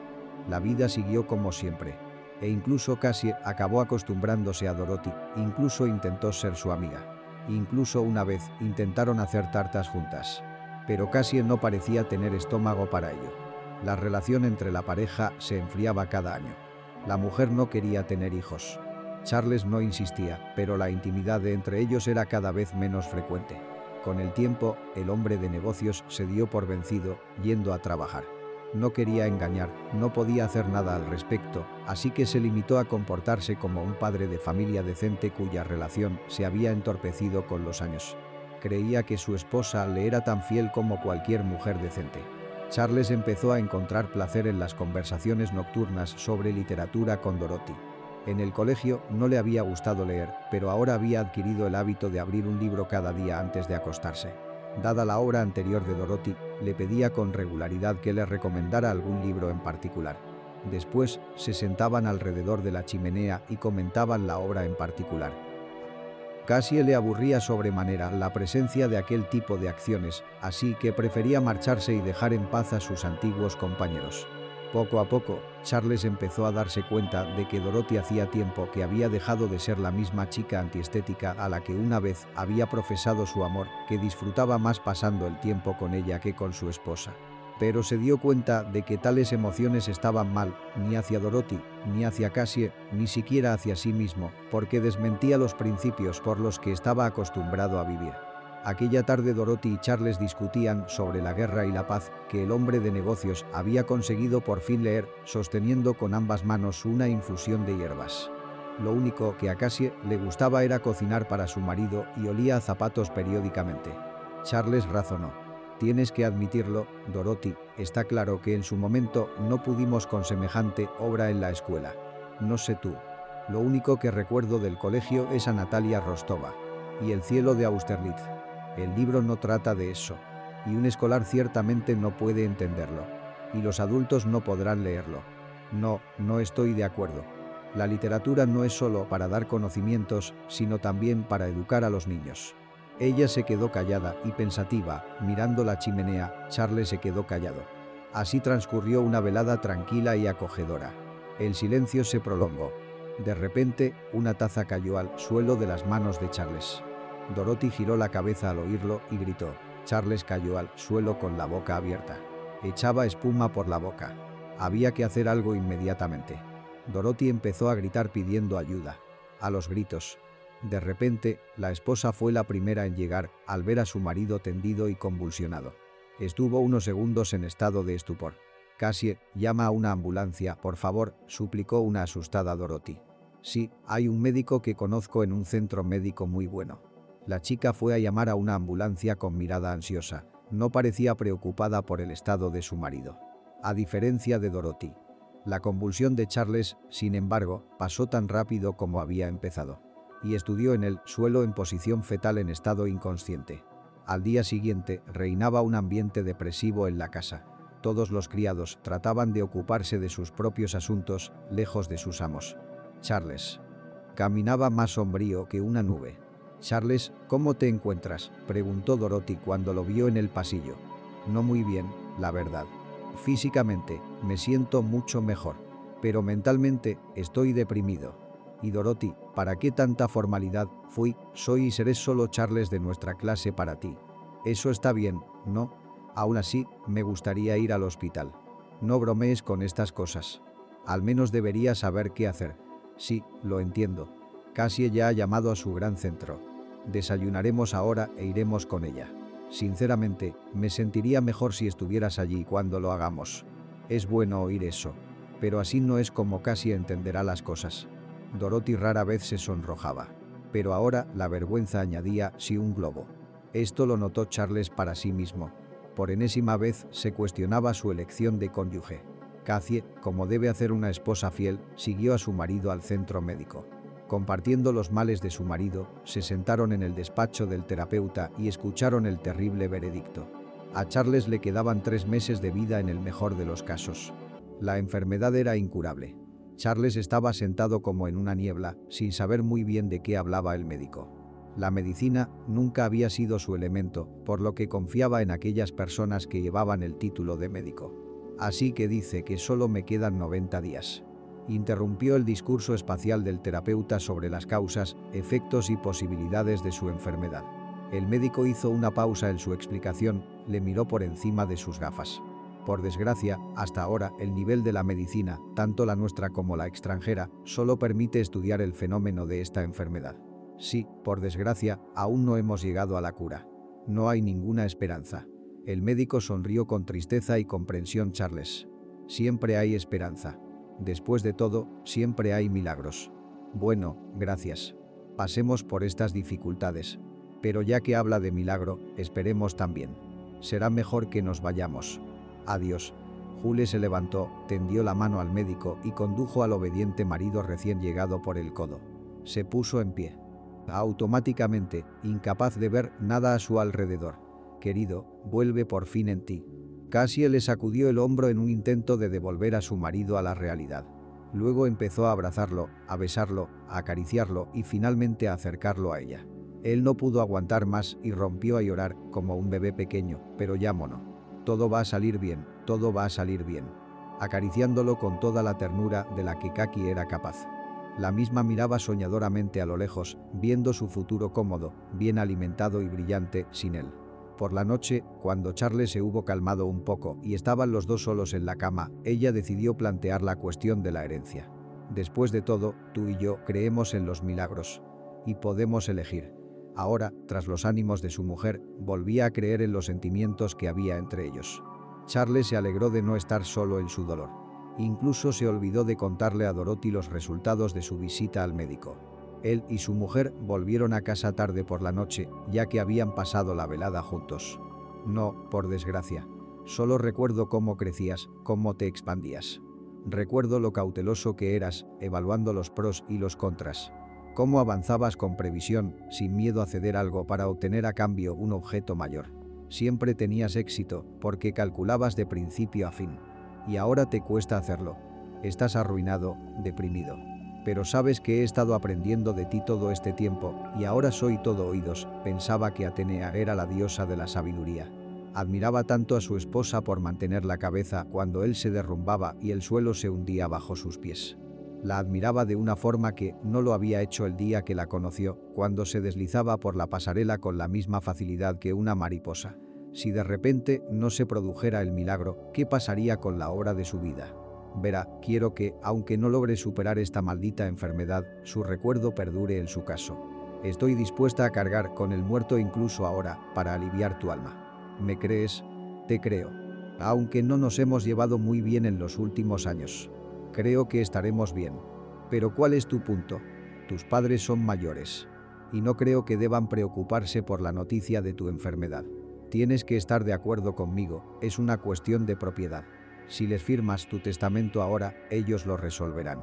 La vida siguió como siempre. E incluso Cassie acabó acostumbrándose a Dorothy, incluso intentó ser su amiga. Incluso una vez intentaron hacer tartas juntas. Pero Cassie no parecía tener estómago para ello. La relación entre la pareja se enfriaba cada año. La mujer no quería tener hijos. Charles no insistía, pero la intimidad de entre ellos era cada vez menos frecuente. Con el tiempo, el hombre de negocios se dio por vencido, yendo a trabajar. No quería engañar, no podía hacer nada al respecto, así que se limitó a comportarse como un padre de familia decente cuya relación se había entorpecido con los años. Creía que su esposa le era tan fiel como cualquier mujer decente. Charles empezó a encontrar placer en las conversaciones nocturnas sobre literatura con Dorothy. En el colegio no le había gustado leer, pero ahora había adquirido el hábito de abrir un libro cada día antes de acostarse. Dada la obra anterior de Dorothy, le pedía con regularidad que le recomendara algún libro en particular. Después, se sentaban alrededor de la chimenea y comentaban la obra en particular. Cassie le aburría sobremanera la presencia de aquel tipo de acciones, así que prefería marcharse y dejar en paz a sus antiguos compañeros. Poco a poco, Charles empezó a darse cuenta de que Dorothy hacía tiempo que había dejado de ser la misma chica antiestética a la que una vez había profesado su amor, que disfrutaba más pasando el tiempo con ella que con su esposa. Pero se dio cuenta de que tales emociones estaban mal, ni hacia Dorothy, ni hacia Cassie, ni siquiera hacia sí mismo, porque desmentía los principios por los que estaba acostumbrado a vivir. Aquella tarde Dorothy y Charles discutían sobre la guerra y la paz que el hombre de negocios había conseguido por fin leer, sosteniendo con ambas manos una infusión de hierbas. Lo único que a Cassie le gustaba era cocinar para su marido y olía a zapatos periódicamente. Charles razonó. Tienes que admitirlo, Dorothy, está claro que en su momento no pudimos con semejante obra en la escuela. No sé tú. Lo único que recuerdo del colegio es a Natalia Rostova. Y el cielo de Austerlitz. El libro no trata de eso. Y un escolar ciertamente no puede entenderlo. Y los adultos no podrán leerlo. No estoy de acuerdo. La literatura no es solo para dar conocimientos, sino también para educar a los niños. Ella se quedó callada y pensativa, mirando la chimenea. Charles se quedó callado. Así transcurrió una velada tranquila y acogedora. El silencio se prolongó. De repente, una taza cayó al suelo de las manos de Charles. Dorothy giró la cabeza al oírlo y gritó. Charles cayó al suelo con la boca abierta. Echaba espuma por la boca. Había que hacer algo inmediatamente. Dorothy empezó a gritar pidiendo ayuda. A los gritos. De repente, la esposa fue la primera en llegar al ver a su marido tendido y convulsionado. Estuvo unos segundos en estado de estupor. Cassie, llama a una ambulancia, por favor, suplicó una asustada Dorothy. Sí, hay un médico que conozco en un centro médico muy bueno. La chica fue a llamar a una ambulancia con mirada ansiosa. No parecía preocupada por el estado de su marido. A diferencia de Dorothy. La convulsión de Charles, sin embargo, pasó tan rápido como había empezado. Y estudió en el suelo en posición fetal en estado inconsciente. Al día siguiente, reinaba un ambiente depresivo en la casa. Todos los criados trataban de ocuparse de sus propios asuntos, lejos de sus amos. Charles caminaba más sombrío que una nube. «Charles, ¿cómo te encuentras?», preguntó Dorothy cuando lo vio en el pasillo. «No muy bien, la verdad. Físicamente, me siento mucho mejor. Pero mentalmente, estoy deprimido». «Y Dorothy, ¿para qué tanta formalidad? Soy y seré solo Charles de nuestra clase para ti. Eso está bien, ¿no? Aún así, me gustaría ir al hospital. No bromees con estas cosas. Al menos deberías saber qué hacer». «Sí, lo entiendo. Cassie ya ha llamado a su gran centro. Desayunaremos ahora e iremos con ella. Sinceramente, me sentiría mejor si estuvieras allí cuando lo hagamos». Es bueno oír eso. Pero así no es como Cassie entenderá las cosas. Dorothy rara vez se sonrojaba. Pero ahora la vergüenza añadía sí un globo. Esto lo notó Charles para sí mismo. Por enésima vez se cuestionaba su elección de cónyuge. Cassie, como debe hacer una esposa fiel, siguió a su marido al centro médico. Compartiendo los males de su marido, se sentaron en el despacho del terapeuta y escucharon el terrible veredicto. A Charles le quedaban 3 meses de vida en el mejor de los casos. La enfermedad era incurable. Charles estaba sentado como en una niebla, sin saber muy bien de qué hablaba el médico. La medicina nunca había sido su elemento, por lo que confiaba en aquellas personas que llevaban el título de médico. «Así que dice que solo me quedan 90 días». Interrumpió el discurso espacial del terapeuta sobre las causas, efectos y posibilidades de su enfermedad. El médico hizo una pausa en su explicación, le miró por encima de sus gafas. Por desgracia, hasta ahora, el nivel de la medicina, tanto la nuestra como la extranjera, solo permite estudiar el fenómeno de esta enfermedad. Sí, por desgracia, aún no hemos llegado a la cura. No hay ninguna esperanza. El médico sonrió con tristeza y comprensión. Charles. Siempre hay esperanza. Después de todo, siempre hay milagros. Bueno, gracias. Pasemos por estas dificultades. Pero ya que habla de milagro, esperemos también. Será mejor que nos vayamos. Adiós». Julie se levantó, tendió la mano al médico y condujo al obediente marido recién llegado por el codo. Se puso en pie. Automáticamente, incapaz de ver nada a su alrededor. «Querido, vuelve por fin en ti». Cassie le sacudió el hombro en un intento de devolver a su marido a la realidad. Luego empezó a abrazarlo, a besarlo, a acariciarlo y finalmente a acercarlo a ella. Él no pudo aguantar más y rompió a llorar como un bebé pequeño, pero ya mono. «Todo va a salir bien, todo va a salir bien», acariciándolo con toda la ternura de la que Cassie era capaz. La misma miraba soñadoramente a lo lejos, viendo su futuro cómodo, bien alimentado y brillante, sin él. Por la noche, cuando Charles se hubo calmado un poco y estaban los dos solos en la cama, ella decidió plantear la cuestión de la herencia. «Después de todo, tú y yo creemos en los milagros. Y podemos elegir». Ahora, tras los ánimos de su mujer, volvía a creer en los sentimientos que había entre ellos. Charles se alegró de no estar solo en su dolor. Incluso se olvidó de contarle a Dorothy los resultados de su visita al médico. Él y su mujer volvieron a casa tarde por la noche, ya que habían pasado la velada juntos. «No, por desgracia. Solo recuerdo cómo crecías, cómo te expandías. Recuerdo lo cauteloso que eras, evaluando los pros y los contras. Cómo avanzabas con previsión, sin miedo a ceder algo para obtener a cambio un objeto mayor. Siempre tenías éxito, porque calculabas de principio a fin. Y ahora te cuesta hacerlo. Estás arruinado, deprimido. Pero sabes que he estado aprendiendo de ti todo este tiempo, y ahora soy todo oídos». Pensaba que Atenea era la diosa de la sabiduría. Admiraba tanto a su esposa por mantener la cabeza cuando él se derrumbaba y el suelo se hundía bajo sus pies. La admiraba de una forma que no lo había hecho el día que la conoció, cuando se deslizaba por la pasarela con la misma facilidad que una mariposa. Si de repente no se produjera el milagro, ¿qué pasaría con la obra de su vida? Verá, quiero que, aunque no logre superar esta maldita enfermedad, su recuerdo perdure en su caso. Estoy dispuesta a cargar con el muerto incluso ahora, para aliviar tu alma. ¿Me crees? Te creo. Aunque no nos hemos llevado muy bien en los últimos años. Creo que estaremos bien. Pero ¿cuál es tu punto? Tus padres son mayores. Y no creo que deban preocuparse por la noticia de tu enfermedad. Tienes que estar de acuerdo conmigo, es una cuestión de propiedad. Si les firmas tu testamento ahora, ellos lo resolverán.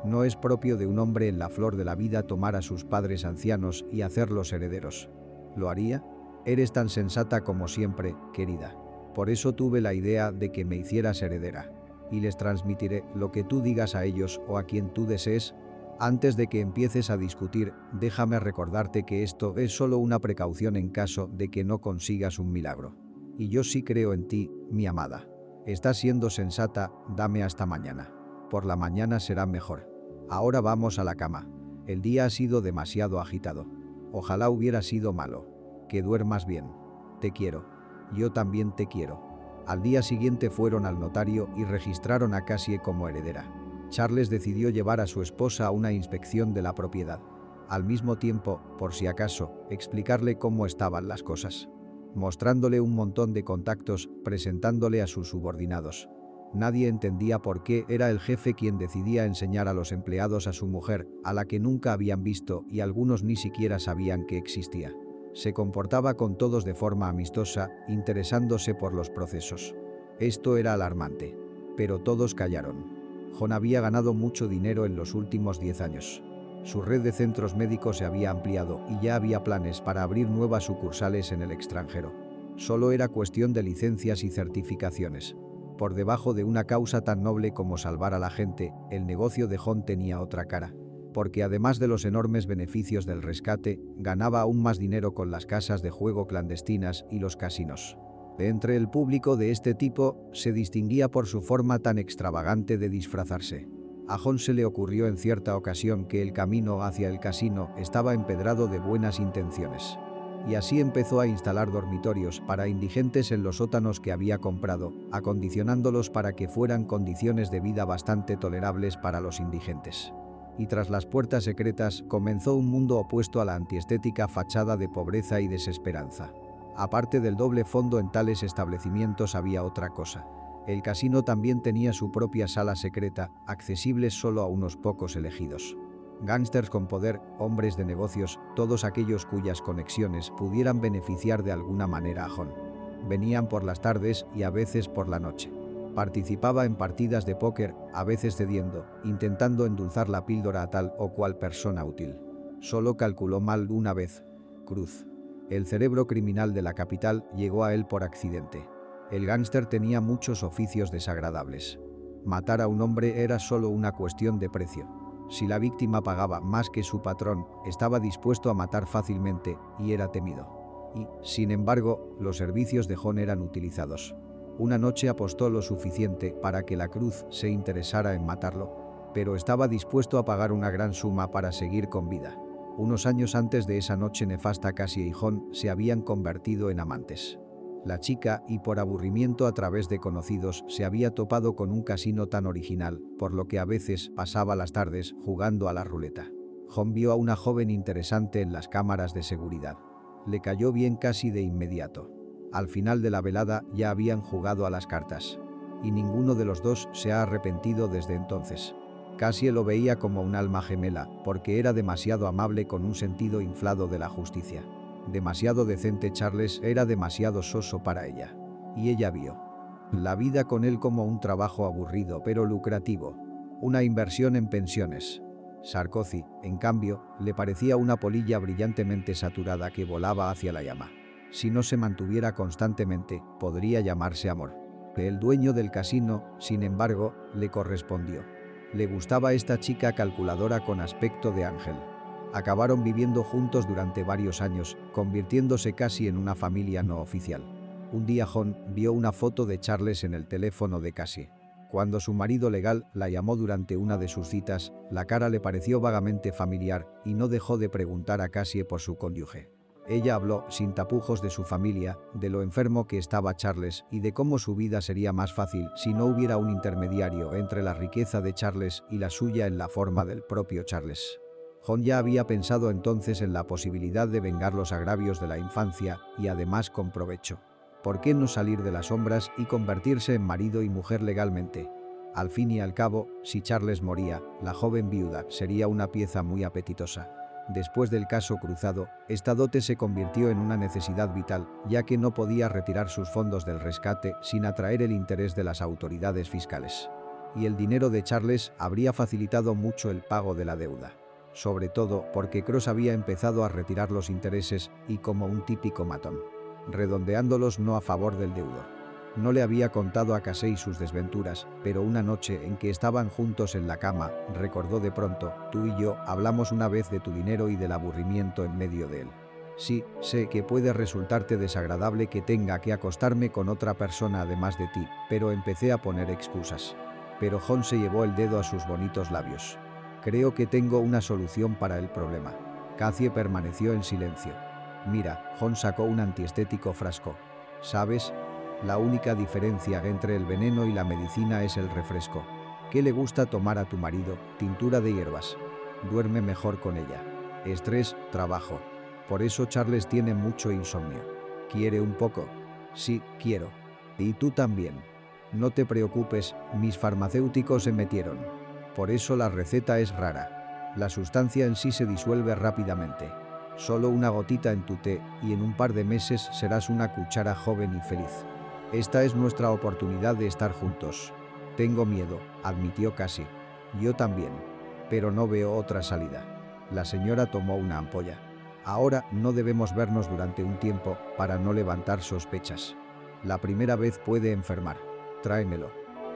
No es propio de un hombre en la flor de la vida tomar a sus padres ancianos y hacerlos herederos. ¿Lo haría? Eres tan sensata como siempre, querida. Por eso tuve la idea de que me hicieras heredera. Y les transmitiré lo que tú digas a ellos o a quien tú desees. Antes de que empieces a discutir, déjame recordarte que esto es solo una precaución en caso de que no consigas un milagro. Y yo sí creo en ti, mi amada. Estás siendo sensata, dame hasta mañana. Por la mañana será mejor. Ahora vamos a la cama. El día ha sido demasiado agitado. Ojalá hubiera sido malo. Que duermas bien. Te quiero. Yo también te quiero. Al día siguiente fueron al notario y registraron a Cassie como heredera. Charles decidió llevar a su esposa a una inspección de la propiedad. Al mismo tiempo, por si acaso, explicarle cómo estaban las cosas. Mostrándole un montón de contactos, presentándole a sus subordinados. Nadie entendía por qué era el jefe quien decidía enseñar a los empleados a su mujer, a la que nunca habían visto y algunos ni siquiera sabían que existía. Se comportaba con todos de forma amistosa, interesándose por los procesos. Esto era alarmante. Pero todos callaron. John había ganado mucho dinero en los últimos 10 años. Su red de centros médicos se había ampliado y ya había planes para abrir nuevas sucursales en el extranjero. Solo era cuestión de licencias y certificaciones. Por debajo de una causa tan noble como salvar a la gente, el negocio de John tenía otra cara. Porque además de los enormes beneficios del rescate, ganaba aún más dinero con las casas de juego clandestinas y los casinos. Entre el público de este tipo, se distinguía por su forma tan extravagante de disfrazarse. A John se le ocurrió en cierta ocasión que el camino hacia el casino estaba empedrado de buenas intenciones. Y así empezó a instalar dormitorios para indigentes en los sótanos que había comprado, acondicionándolos para que fueran condiciones de vida bastante tolerables para los indigentes. Y tras las puertas secretas comenzó un mundo opuesto a la antiestética fachada de pobreza y desesperanza. Aparte del doble fondo en tales establecimientos había otra cosa. El casino también tenía su propia sala secreta, accesible solo a unos pocos elegidos. Gángsters con poder, hombres de negocios, todos aquellos cuyas conexiones pudieran beneficiar de alguna manera a John. Venían por las tardes y a veces por la noche. Participaba en partidas de póker, a veces cediendo, intentando endulzar la píldora a tal o cual persona útil. Solo calculó mal una vez. Cruz. El cerebro criminal de la capital llegó a él por accidente. El gángster tenía muchos oficios desagradables. Matar a un hombre era solo una cuestión de precio. Si la víctima pagaba más que su patrón, estaba dispuesto a matar fácilmente y era temido. Y, sin embargo, los servicios de John eran utilizados. Una noche apostó lo suficiente para que la Cruz se interesara en matarlo, pero estaba dispuesto a pagar una gran suma para seguir con vida. Unos años antes de esa noche nefasta, Cassie y John se habían convertido en amantes. La chica, y por aburrimiento a través de conocidos, se había topado con un casino tan original, por lo que a veces pasaba las tardes jugando a la ruleta. John vio a una joven interesante en las cámaras de seguridad. Le cayó bien casi de inmediato. Al final de la velada ya habían jugado a las cartas. Y ninguno de los dos se ha arrepentido desde entonces. Cassie lo veía como un alma gemela, porque era demasiado amable con un sentido inflado de la justicia. Demasiado decente. Charles era demasiado soso para ella. Y ella vio la vida con él como un trabajo aburrido pero lucrativo. Una inversión en pensiones. Sarkozy, en cambio, le parecía una polilla brillantemente saturada que volaba hacia la llama. Si no se mantuviera constantemente, podría llamarse amor. El dueño del casino, sin embargo, le correspondió. Le gustaba esta chica calculadora con aspecto de ángel. Acabaron viviendo juntos durante varios años, convirtiéndose casi en una familia no oficial. Un día John vio una foto de Charles en el teléfono de Cassie. Cuando su marido legal la llamó durante una de sus citas, la cara le pareció vagamente familiar y no dejó de preguntar a Cassie por su cónyuge. Ella habló sin tapujos de su familia, de lo enfermo que estaba Charles y de cómo su vida sería más fácil si no hubiera un intermediario entre la riqueza de Charles y la suya en la forma del propio Charles. John ya había pensado entonces en la posibilidad de vengar los agravios de la infancia y además con provecho. ¿Por qué no salir de las sombras y convertirse en marido y mujer legalmente? Al fin y al cabo, si Charles moría, la joven viuda sería una pieza muy apetitosa. Después del caso cruzado, esta dote se convirtió en una necesidad vital, ya que no podía retirar sus fondos del rescate sin atraer el interés de las autoridades fiscales. Y el dinero de Charles habría facilitado mucho el pago de la deuda. Sobre todo porque Cross había empezado a retirar los intereses y como un típico matón, redondeándolos no a favor del deudor. No le había contado a Casey sus desventuras, pero una noche en que estaban juntos en la cama, recordó de pronto: tú y yo hablamos una vez de tu dinero y del aburrimiento en medio de él. Sí, sé que puede resultarte desagradable que tenga que acostarme con otra persona además de ti, pero empecé a poner excusas. Pero John se llevó el dedo a sus bonitos labios. Creo que tengo una solución para el problema. Cassie permaneció en silencio. Mira, John sacó un antiestético frasco. ¿Sabes? La única diferencia entre el veneno y la medicina es el refresco. ¿Qué le gusta tomar a tu marido? Tintura de hierbas. Duerme mejor con ella. Estrés, trabajo. Por eso Charles tiene mucho insomnio. ¿Quiere un poco? Sí, quiero. Y tú también. No te preocupes, mis farmacéuticos se metieron. Por eso la receta es rara. La sustancia en sí se disuelve rápidamente. Solo una gotita en tu té y en un par de meses serás una cuchara joven y feliz. Esta es nuestra oportunidad de estar juntos. Tengo miedo, admitió Cassie. Yo también. Pero no veo otra salida. La señora tomó una ampolla. Ahora no debemos vernos durante un tiempo para no levantar sospechas. La primera vez puede enfermar. Tráemelo.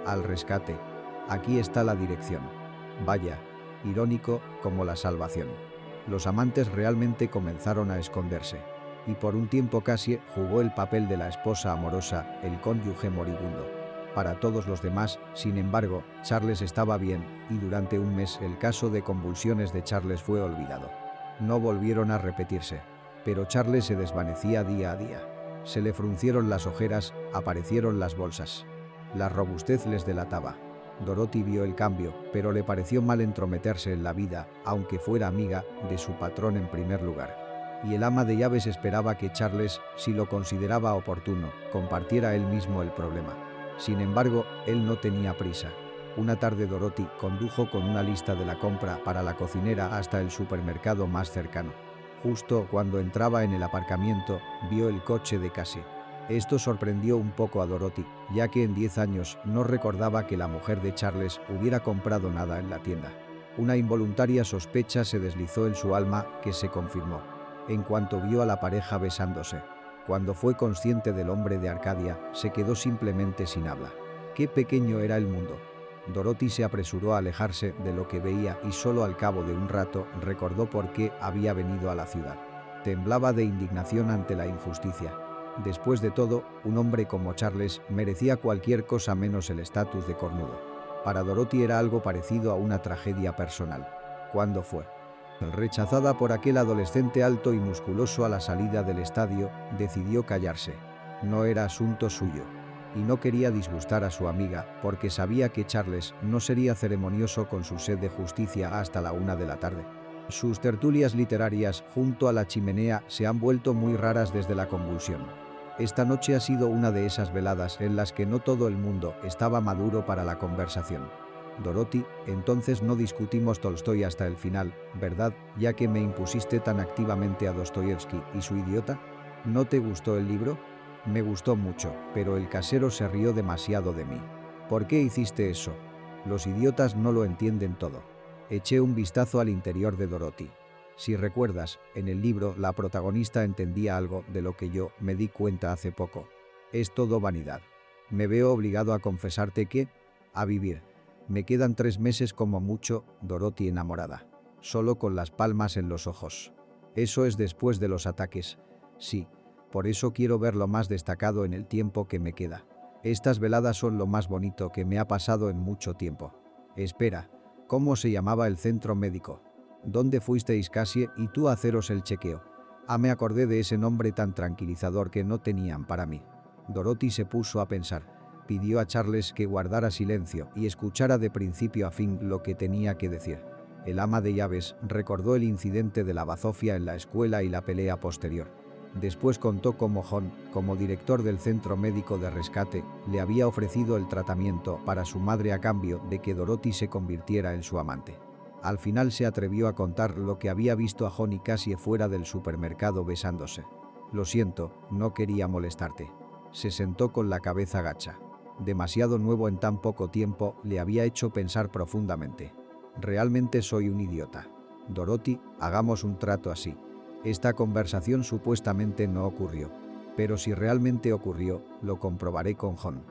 Al rescate. Aquí está la dirección. Vaya. Irónico, como la salvación. Los amantes realmente comenzaron a esconderse. Y por un tiempo Cassie jugó el papel de la esposa amorosa, el cónyuge moribundo. Para todos los demás, sin embargo, Charles estaba bien, y durante un mes el caso de convulsiones de Charles fue olvidado. No volvieron a repetirse. Pero Charles se desvanecía día a día. Se le fruncieron las ojeras, aparecieron las bolsas. La robustez les delataba. Dorothy vio el cambio, pero le pareció mal entrometerse en la vida, aunque fuera amiga, de su patrón en primer lugar. Y el ama de llaves esperaba que Charles, si lo consideraba oportuno, compartiera él mismo el problema. Sin embargo, él no tenía prisa. Una tarde Dorothy condujo con una lista de la compra para la cocinera hasta el supermercado más cercano. Justo cuando entraba en el aparcamiento, vio el coche de Cassie. Esto sorprendió un poco a Dorothy, ya que en 10 años no recordaba que la mujer de Charles hubiera comprado nada en la tienda. Una involuntaria sospecha se deslizó en su alma, que se confirmó en cuanto vio a la pareja besándose. Cuando fue consciente del hombre de Arcadia, se quedó simplemente sin habla. Qué pequeño era el mundo. Dorothy se apresuró a alejarse de lo que veía y solo al cabo de un rato recordó por qué había venido a la ciudad. Temblaba de indignación ante la injusticia. Después de todo, un hombre como Charles merecía cualquier cosa menos el estatus de cornudo. Para Dorothy era algo parecido a una tragedia personal. ¿Cuándo fue? Rechazada por aquel adolescente alto y musculoso a la salida del estadio, decidió callarse. No era asunto suyo. Y no quería disgustar a su amiga, porque sabía que Charles no sería ceremonioso con su sed de justicia hasta la 1 de la tarde. Sus tertulias literarias junto a la chimenea se han vuelto muy raras desde la convulsión. Esta noche ha sido una de esas veladas en las que no todo el mundo estaba maduro para la conversación. Dorothy, entonces no discutimos Tolstoy hasta el final, ¿verdad? Ya que me impusiste tan activamente a Dostoyevsky y su idiota. ¿No te gustó el libro? Me gustó mucho, pero el casero se rió demasiado de mí. ¿Por qué hiciste eso? Los idiotas no lo entienden todo. Eché un vistazo al interior de Dorothy. Si recuerdas, en el libro la protagonista entendía algo de lo que yo me di cuenta hace poco. Es todo vanidad. Me veo obligado a confesarte que, a vivir. Me quedan 3 meses como mucho, Dorothy enamorada. Solo con las palmas en los ojos. Eso es después de los ataques. Sí, por eso quiero ver lo más destacado en el tiempo que me queda. Estas veladas son lo más bonito que me ha pasado en mucho tiempo. Espera, ¿cómo se llamaba el centro médico? ¿Dónde fuisteis Cassie y tú a haceros el chequeo? Me acordé de ese nombre tan tranquilizador que no tenían para mí. Dorothy se puso a pensar. Pidió a Charles que guardara silencio y escuchara de principio a fin lo que tenía que decir. El ama de llaves recordó el incidente de la bazofia en la escuela y la pelea posterior. Después contó cómo John, como director del centro médico de rescate, le había ofrecido el tratamiento para su madre a cambio de que Dorothy se convirtiera en su amante. Al final se atrevió a contar lo que había visto a John y Cassie fuera del supermercado besándose. Lo siento, no quería molestarte. Se sentó con la cabeza gacha. Demasiado nuevo en tan poco tiempo le había hecho pensar profundamente. Realmente soy un idiota. Dorothy, hagamos un trato así. Esta conversación supuestamente no ocurrió. Pero si realmente ocurrió, lo comprobaré con John.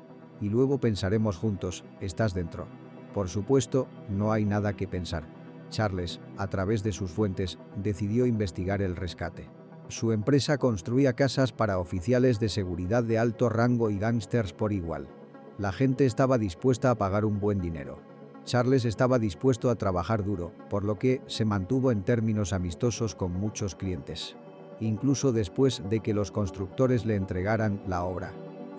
Y luego pensaremos juntos, ¿estás dentro? Por supuesto, no hay nada que pensar. Charles, a través de sus fuentes, decidió investigar el rescate. Su empresa construía casas para oficiales de seguridad de alto rango y gángsters por igual. La gente estaba dispuesta a pagar un buen dinero. Charles estaba dispuesto a trabajar duro, por lo que se mantuvo en términos amistosos con muchos clientes. Incluso después de que los constructores le entregaran la obra.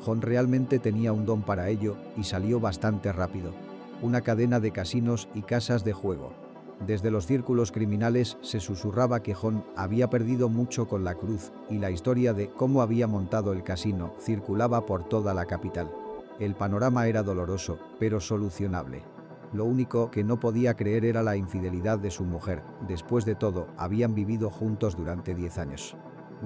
John realmente tenía un don para ello y salió bastante rápido. Una cadena de casinos y casas de juego. Desde los círculos criminales se susurraba que John había perdido mucho con la cruz y la historia de cómo había montado el casino circulaba por toda la capital. El panorama era doloroso, pero solucionable. Lo único que no podía creer era la infidelidad de su mujer. Después de todo, habían vivido juntos durante 10 años.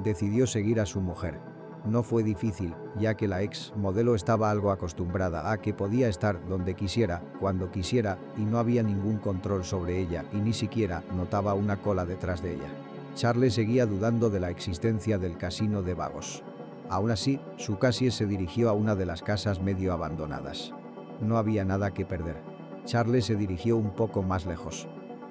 Decidió seguir a su mujer. No fue difícil, ya que la ex modelo estaba algo acostumbrada a que podía estar donde quisiera, cuando quisiera, y no había ningún control sobre ella y ni siquiera notaba una cola detrás de ella. Charles seguía dudando de la existencia del casino de vagos. Aún así, su Cassie se dirigió a una de las casas medio abandonadas. No había nada que perder. Charles se dirigió un poco más lejos.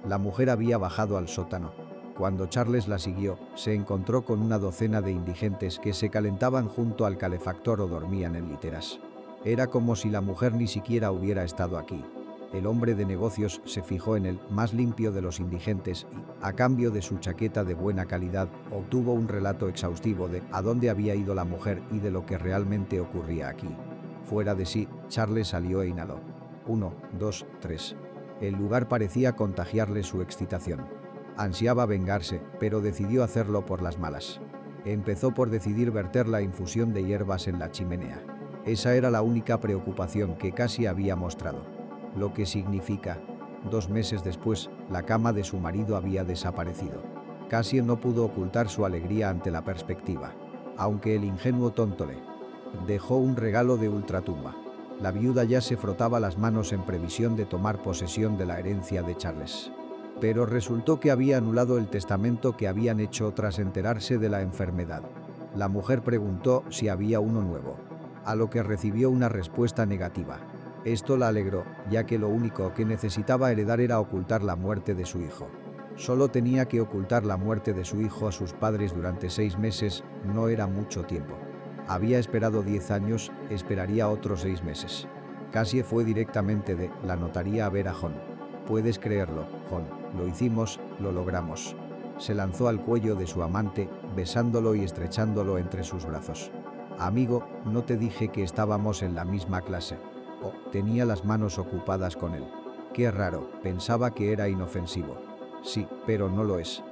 La mujer había bajado al sótano. Cuando Charles la siguió, se encontró con una docena de indigentes que se calentaban junto al calefactor o dormían en literas. Era como si la mujer ni siquiera hubiera estado aquí. El hombre de negocios se fijó en el más limpio de los indigentes y, a cambio de su chaqueta de buena calidad, obtuvo un relato exhaustivo de a dónde había ido la mujer y de lo que realmente ocurría aquí. Fuera de sí, Charles salió e inhaló. 1, 2, 3. El lugar parecía contagiarle su excitación. Ansiaba vengarse, pero decidió hacerlo por las malas. Empezó por decidir verter la infusión de hierbas en la chimenea. Esa era la única preocupación que casi había mostrado. Lo que significa, 2 meses después, la cama de su marido había desaparecido. Cassie no pudo ocultar su alegría ante la perspectiva. Aunque el ingenuo tonto le dejó un regalo de ultratumba. La viuda ya se frotaba las manos en previsión de tomar posesión de la herencia de Charles. Pero resultó que había anulado el testamento que habían hecho tras enterarse de la enfermedad. La mujer preguntó si había uno nuevo, a lo que recibió una respuesta negativa. Esto la alegró, ya que lo único que necesitaba heredar era ocultar la muerte de su hijo. Solo tenía que ocultar la muerte de su hijo a sus padres durante 6 meses, no era mucho tiempo. Había esperado 10 años, esperaría otros 6 meses. Cassie fue directamente de la notaría a ver a John. Puedes creerlo, John, lo hicimos, lo logramos. Se lanzó al cuello de su amante, besándolo y estrechándolo entre sus brazos. Amigo, no te dije que estábamos en la misma clase. Oh, tenía las manos ocupadas con él. Qué raro, pensaba que era inofensivo. Sí, pero no lo es.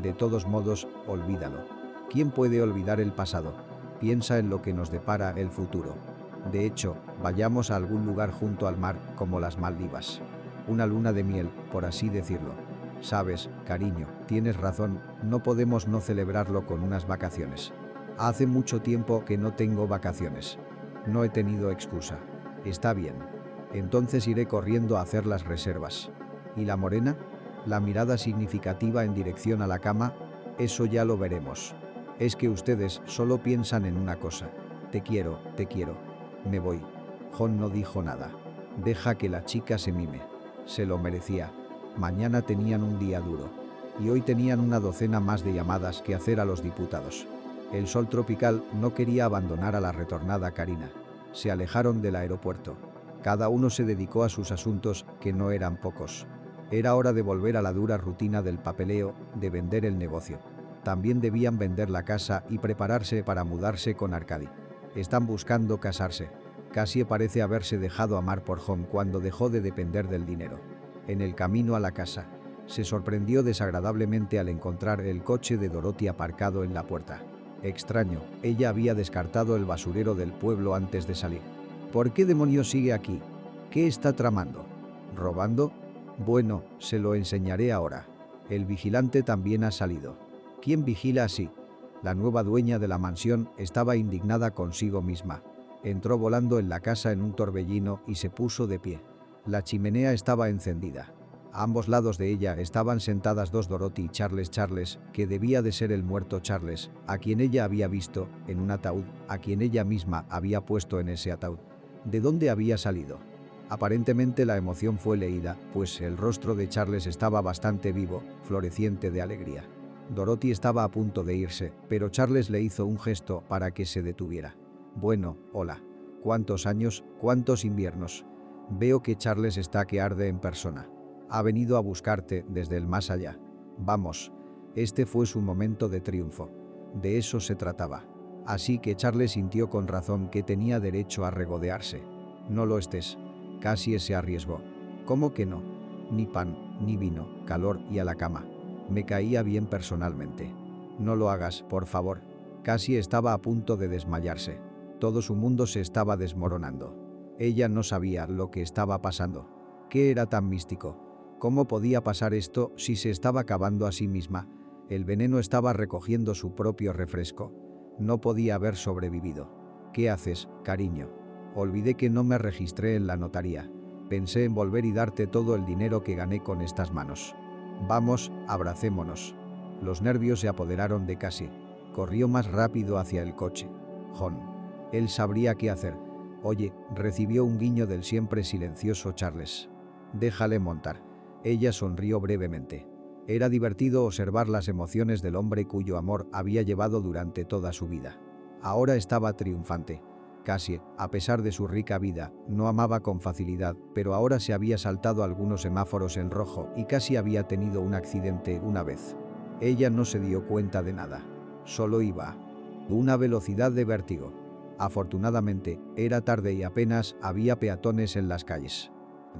De todos modos, olvídalo. ¿Quién puede olvidar el pasado? Piensa en lo que nos depara el futuro. De hecho, vayamos a algún lugar junto al mar, como las Maldivas. Una luna de miel, por así decirlo. Sabes, cariño, tienes razón, no podemos no celebrarlo con unas vacaciones. Hace mucho tiempo que no tengo vacaciones. No he tenido excusa. Está bien. Entonces iré corriendo a hacer las reservas. ¿Y la morena? La mirada significativa en dirección a la cama. Eso ya lo veremos. Es que ustedes solo piensan en una cosa. Te quiero, te quiero. Me voy. John no dijo nada. Deja que la chica se mime. Se lo merecía. Mañana tenían un día duro. Y hoy tenían una docena más de llamadas que hacer a los diputados. El sol tropical no quería abandonar a la retornada Karina. Se alejaron del aeropuerto. Cada uno se dedicó a sus asuntos, que no eran pocos. Era hora de volver a la dura rutina del papeleo, de vender el negocio. También debían vender la casa y prepararse para mudarse con Arkady. Están buscando casarse. Cassie parece haberse dejado amar por Jon cuando dejó de depender del dinero. En el camino a la casa, se sorprendió desagradablemente al encontrar el coche de Dorothy aparcado en la puerta. Extraño, ella había descartado el basurero del pueblo antes de salir. ¿Por qué demonios sigue aquí? ¿Qué está tramando? ¿Robando? Bueno, se lo enseñaré ahora. El vigilante también ha salido. ¿Quién vigila así? La nueva dueña de la mansión estaba indignada consigo misma. Entró volando en la casa en un torbellino y se puso de pie. La chimenea estaba encendida. A ambos lados de ella estaban sentadas dos Dorothy y Charles, que debía de ser el muerto Charles, a quien ella había visto en un ataúd, a quien ella misma había puesto en ese ataúd. ¿De dónde había salido? Aparentemente la emoción fue leída, pues el rostro de Charles estaba bastante vivo, floreciente de alegría. Dorothy estaba a punto de irse, pero Charles le hizo un gesto para que se detuviera. Bueno, hola. ¿Cuántos años, cuántos inviernos? Veo que Charles está que arde en persona. Ha venido a buscarte desde el más allá. Vamos. Este fue su momento de triunfo. De eso se trataba. Así que Charles sintió con razón que tenía derecho a regodearse. No lo estés. Cassie se arriesgó. ¿Cómo que no? Ni pan, ni vino, calor y a la cama. Me caía bien personalmente. No lo hagas, por favor. Cassie estaba a punto de desmayarse. Todo su mundo se estaba desmoronando. Ella no sabía lo que estaba pasando. ¿Qué era tan místico? ¿Cómo podía pasar esto si se estaba acabando a sí misma? El veneno estaba recogiendo su propio refresco. No podía haber sobrevivido. ¿Qué haces, cariño? Olvidé que no me registré en la notaría. Pensé en volver y darte todo el dinero que gané con estas manos. Vamos, abracémonos. Los nervios se apoderaron de Cassie. Corrió más rápido hacia el coche. Jon. Él sabría qué hacer. Oye, recibió un guiño del siempre silencioso Charles. Déjale montar. Ella sonrió brevemente. Era divertido observar las emociones del hombre cuyo amor había llevado durante toda su vida. Ahora estaba triunfante. Cassie, a pesar de su rica vida, no amaba con facilidad, pero ahora se había saltado algunos semáforos en rojo y casi había tenido un accidente una vez. Ella no se dio cuenta de nada. Solo iba a una velocidad de vértigo. Afortunadamente, era tarde y apenas había peatones en las calles.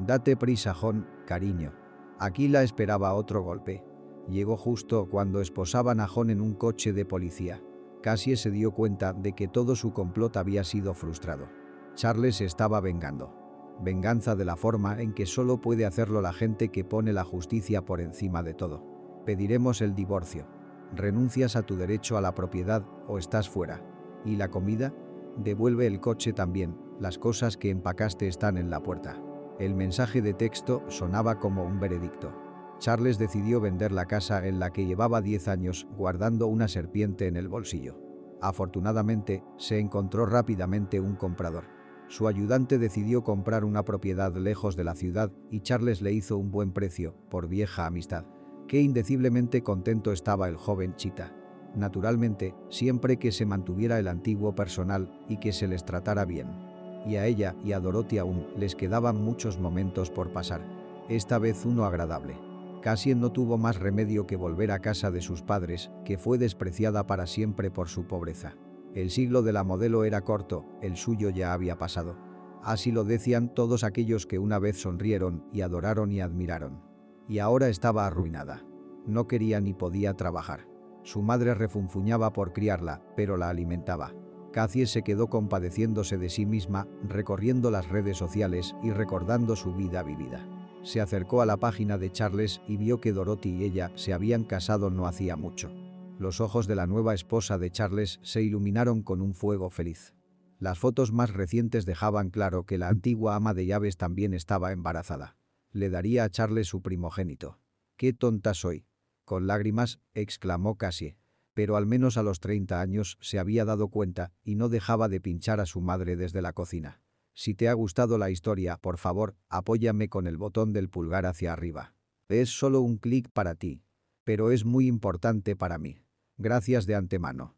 Date prisa, Jon, cariño. Aquí la esperaba otro golpe. Llegó justo cuando esposaban a Jon en un coche de policía. Cassie se dio cuenta de que todo su complot había sido frustrado. Charles se estaba vengando. Venganza de la forma en que solo puede hacerlo la gente que pone la justicia por encima de todo. Pediremos el divorcio. Renuncias a tu derecho a la propiedad o estás fuera. ¿Y la comida? Devuelve el coche también, las cosas que empacaste están en la puerta. El mensaje de texto sonaba como un veredicto. Charles decidió vender la casa en la que llevaba 10 años guardando una serpiente en el bolsillo. Afortunadamente, se encontró rápidamente un comprador. Su ayudante decidió comprar una propiedad lejos de la ciudad y Charles le hizo un buen precio, por vieja amistad. Qué indeciblemente contento estaba el joven Chita. Naturalmente, siempre que se mantuviera el antiguo personal y que se les tratara bien. Y a ella y a Dorothy aún les quedaban muchos momentos por pasar. Esta vez uno agradable. Cassie no tuvo más remedio que volver a casa de sus padres, que fue despreciada para siempre por su pobreza. El siglo de la modelo era corto, el suyo ya había pasado. Así lo decían todos aquellos que una vez sonrieron y adoraron y admiraron. Y ahora estaba arruinada. No quería ni podía trabajar. Su madre refunfuñaba por criarla, pero la alimentaba. Cassie se quedó compadeciéndose de sí misma, recorriendo las redes sociales y recordando su vida vivida. Se acercó a la página de Charles y vio que Dorothy y ella se habían casado no hacía mucho. Los ojos de la nueva esposa de Charles se iluminaron con un fuego feliz. Las fotos más recientes dejaban claro que la antigua ama de llaves también estaba embarazada. Le daría a Charles su primogénito. ¡Qué tonta soy! Con lágrimas, exclamó Cassie. Pero al menos a los 30 años se había dado cuenta y no dejaba de pinchar a su madre desde la cocina. Si te ha gustado la historia, por favor, apóyame con el botón del pulgar hacia arriba. Es solo un clic para ti. Pero es muy importante para mí. Gracias de antemano.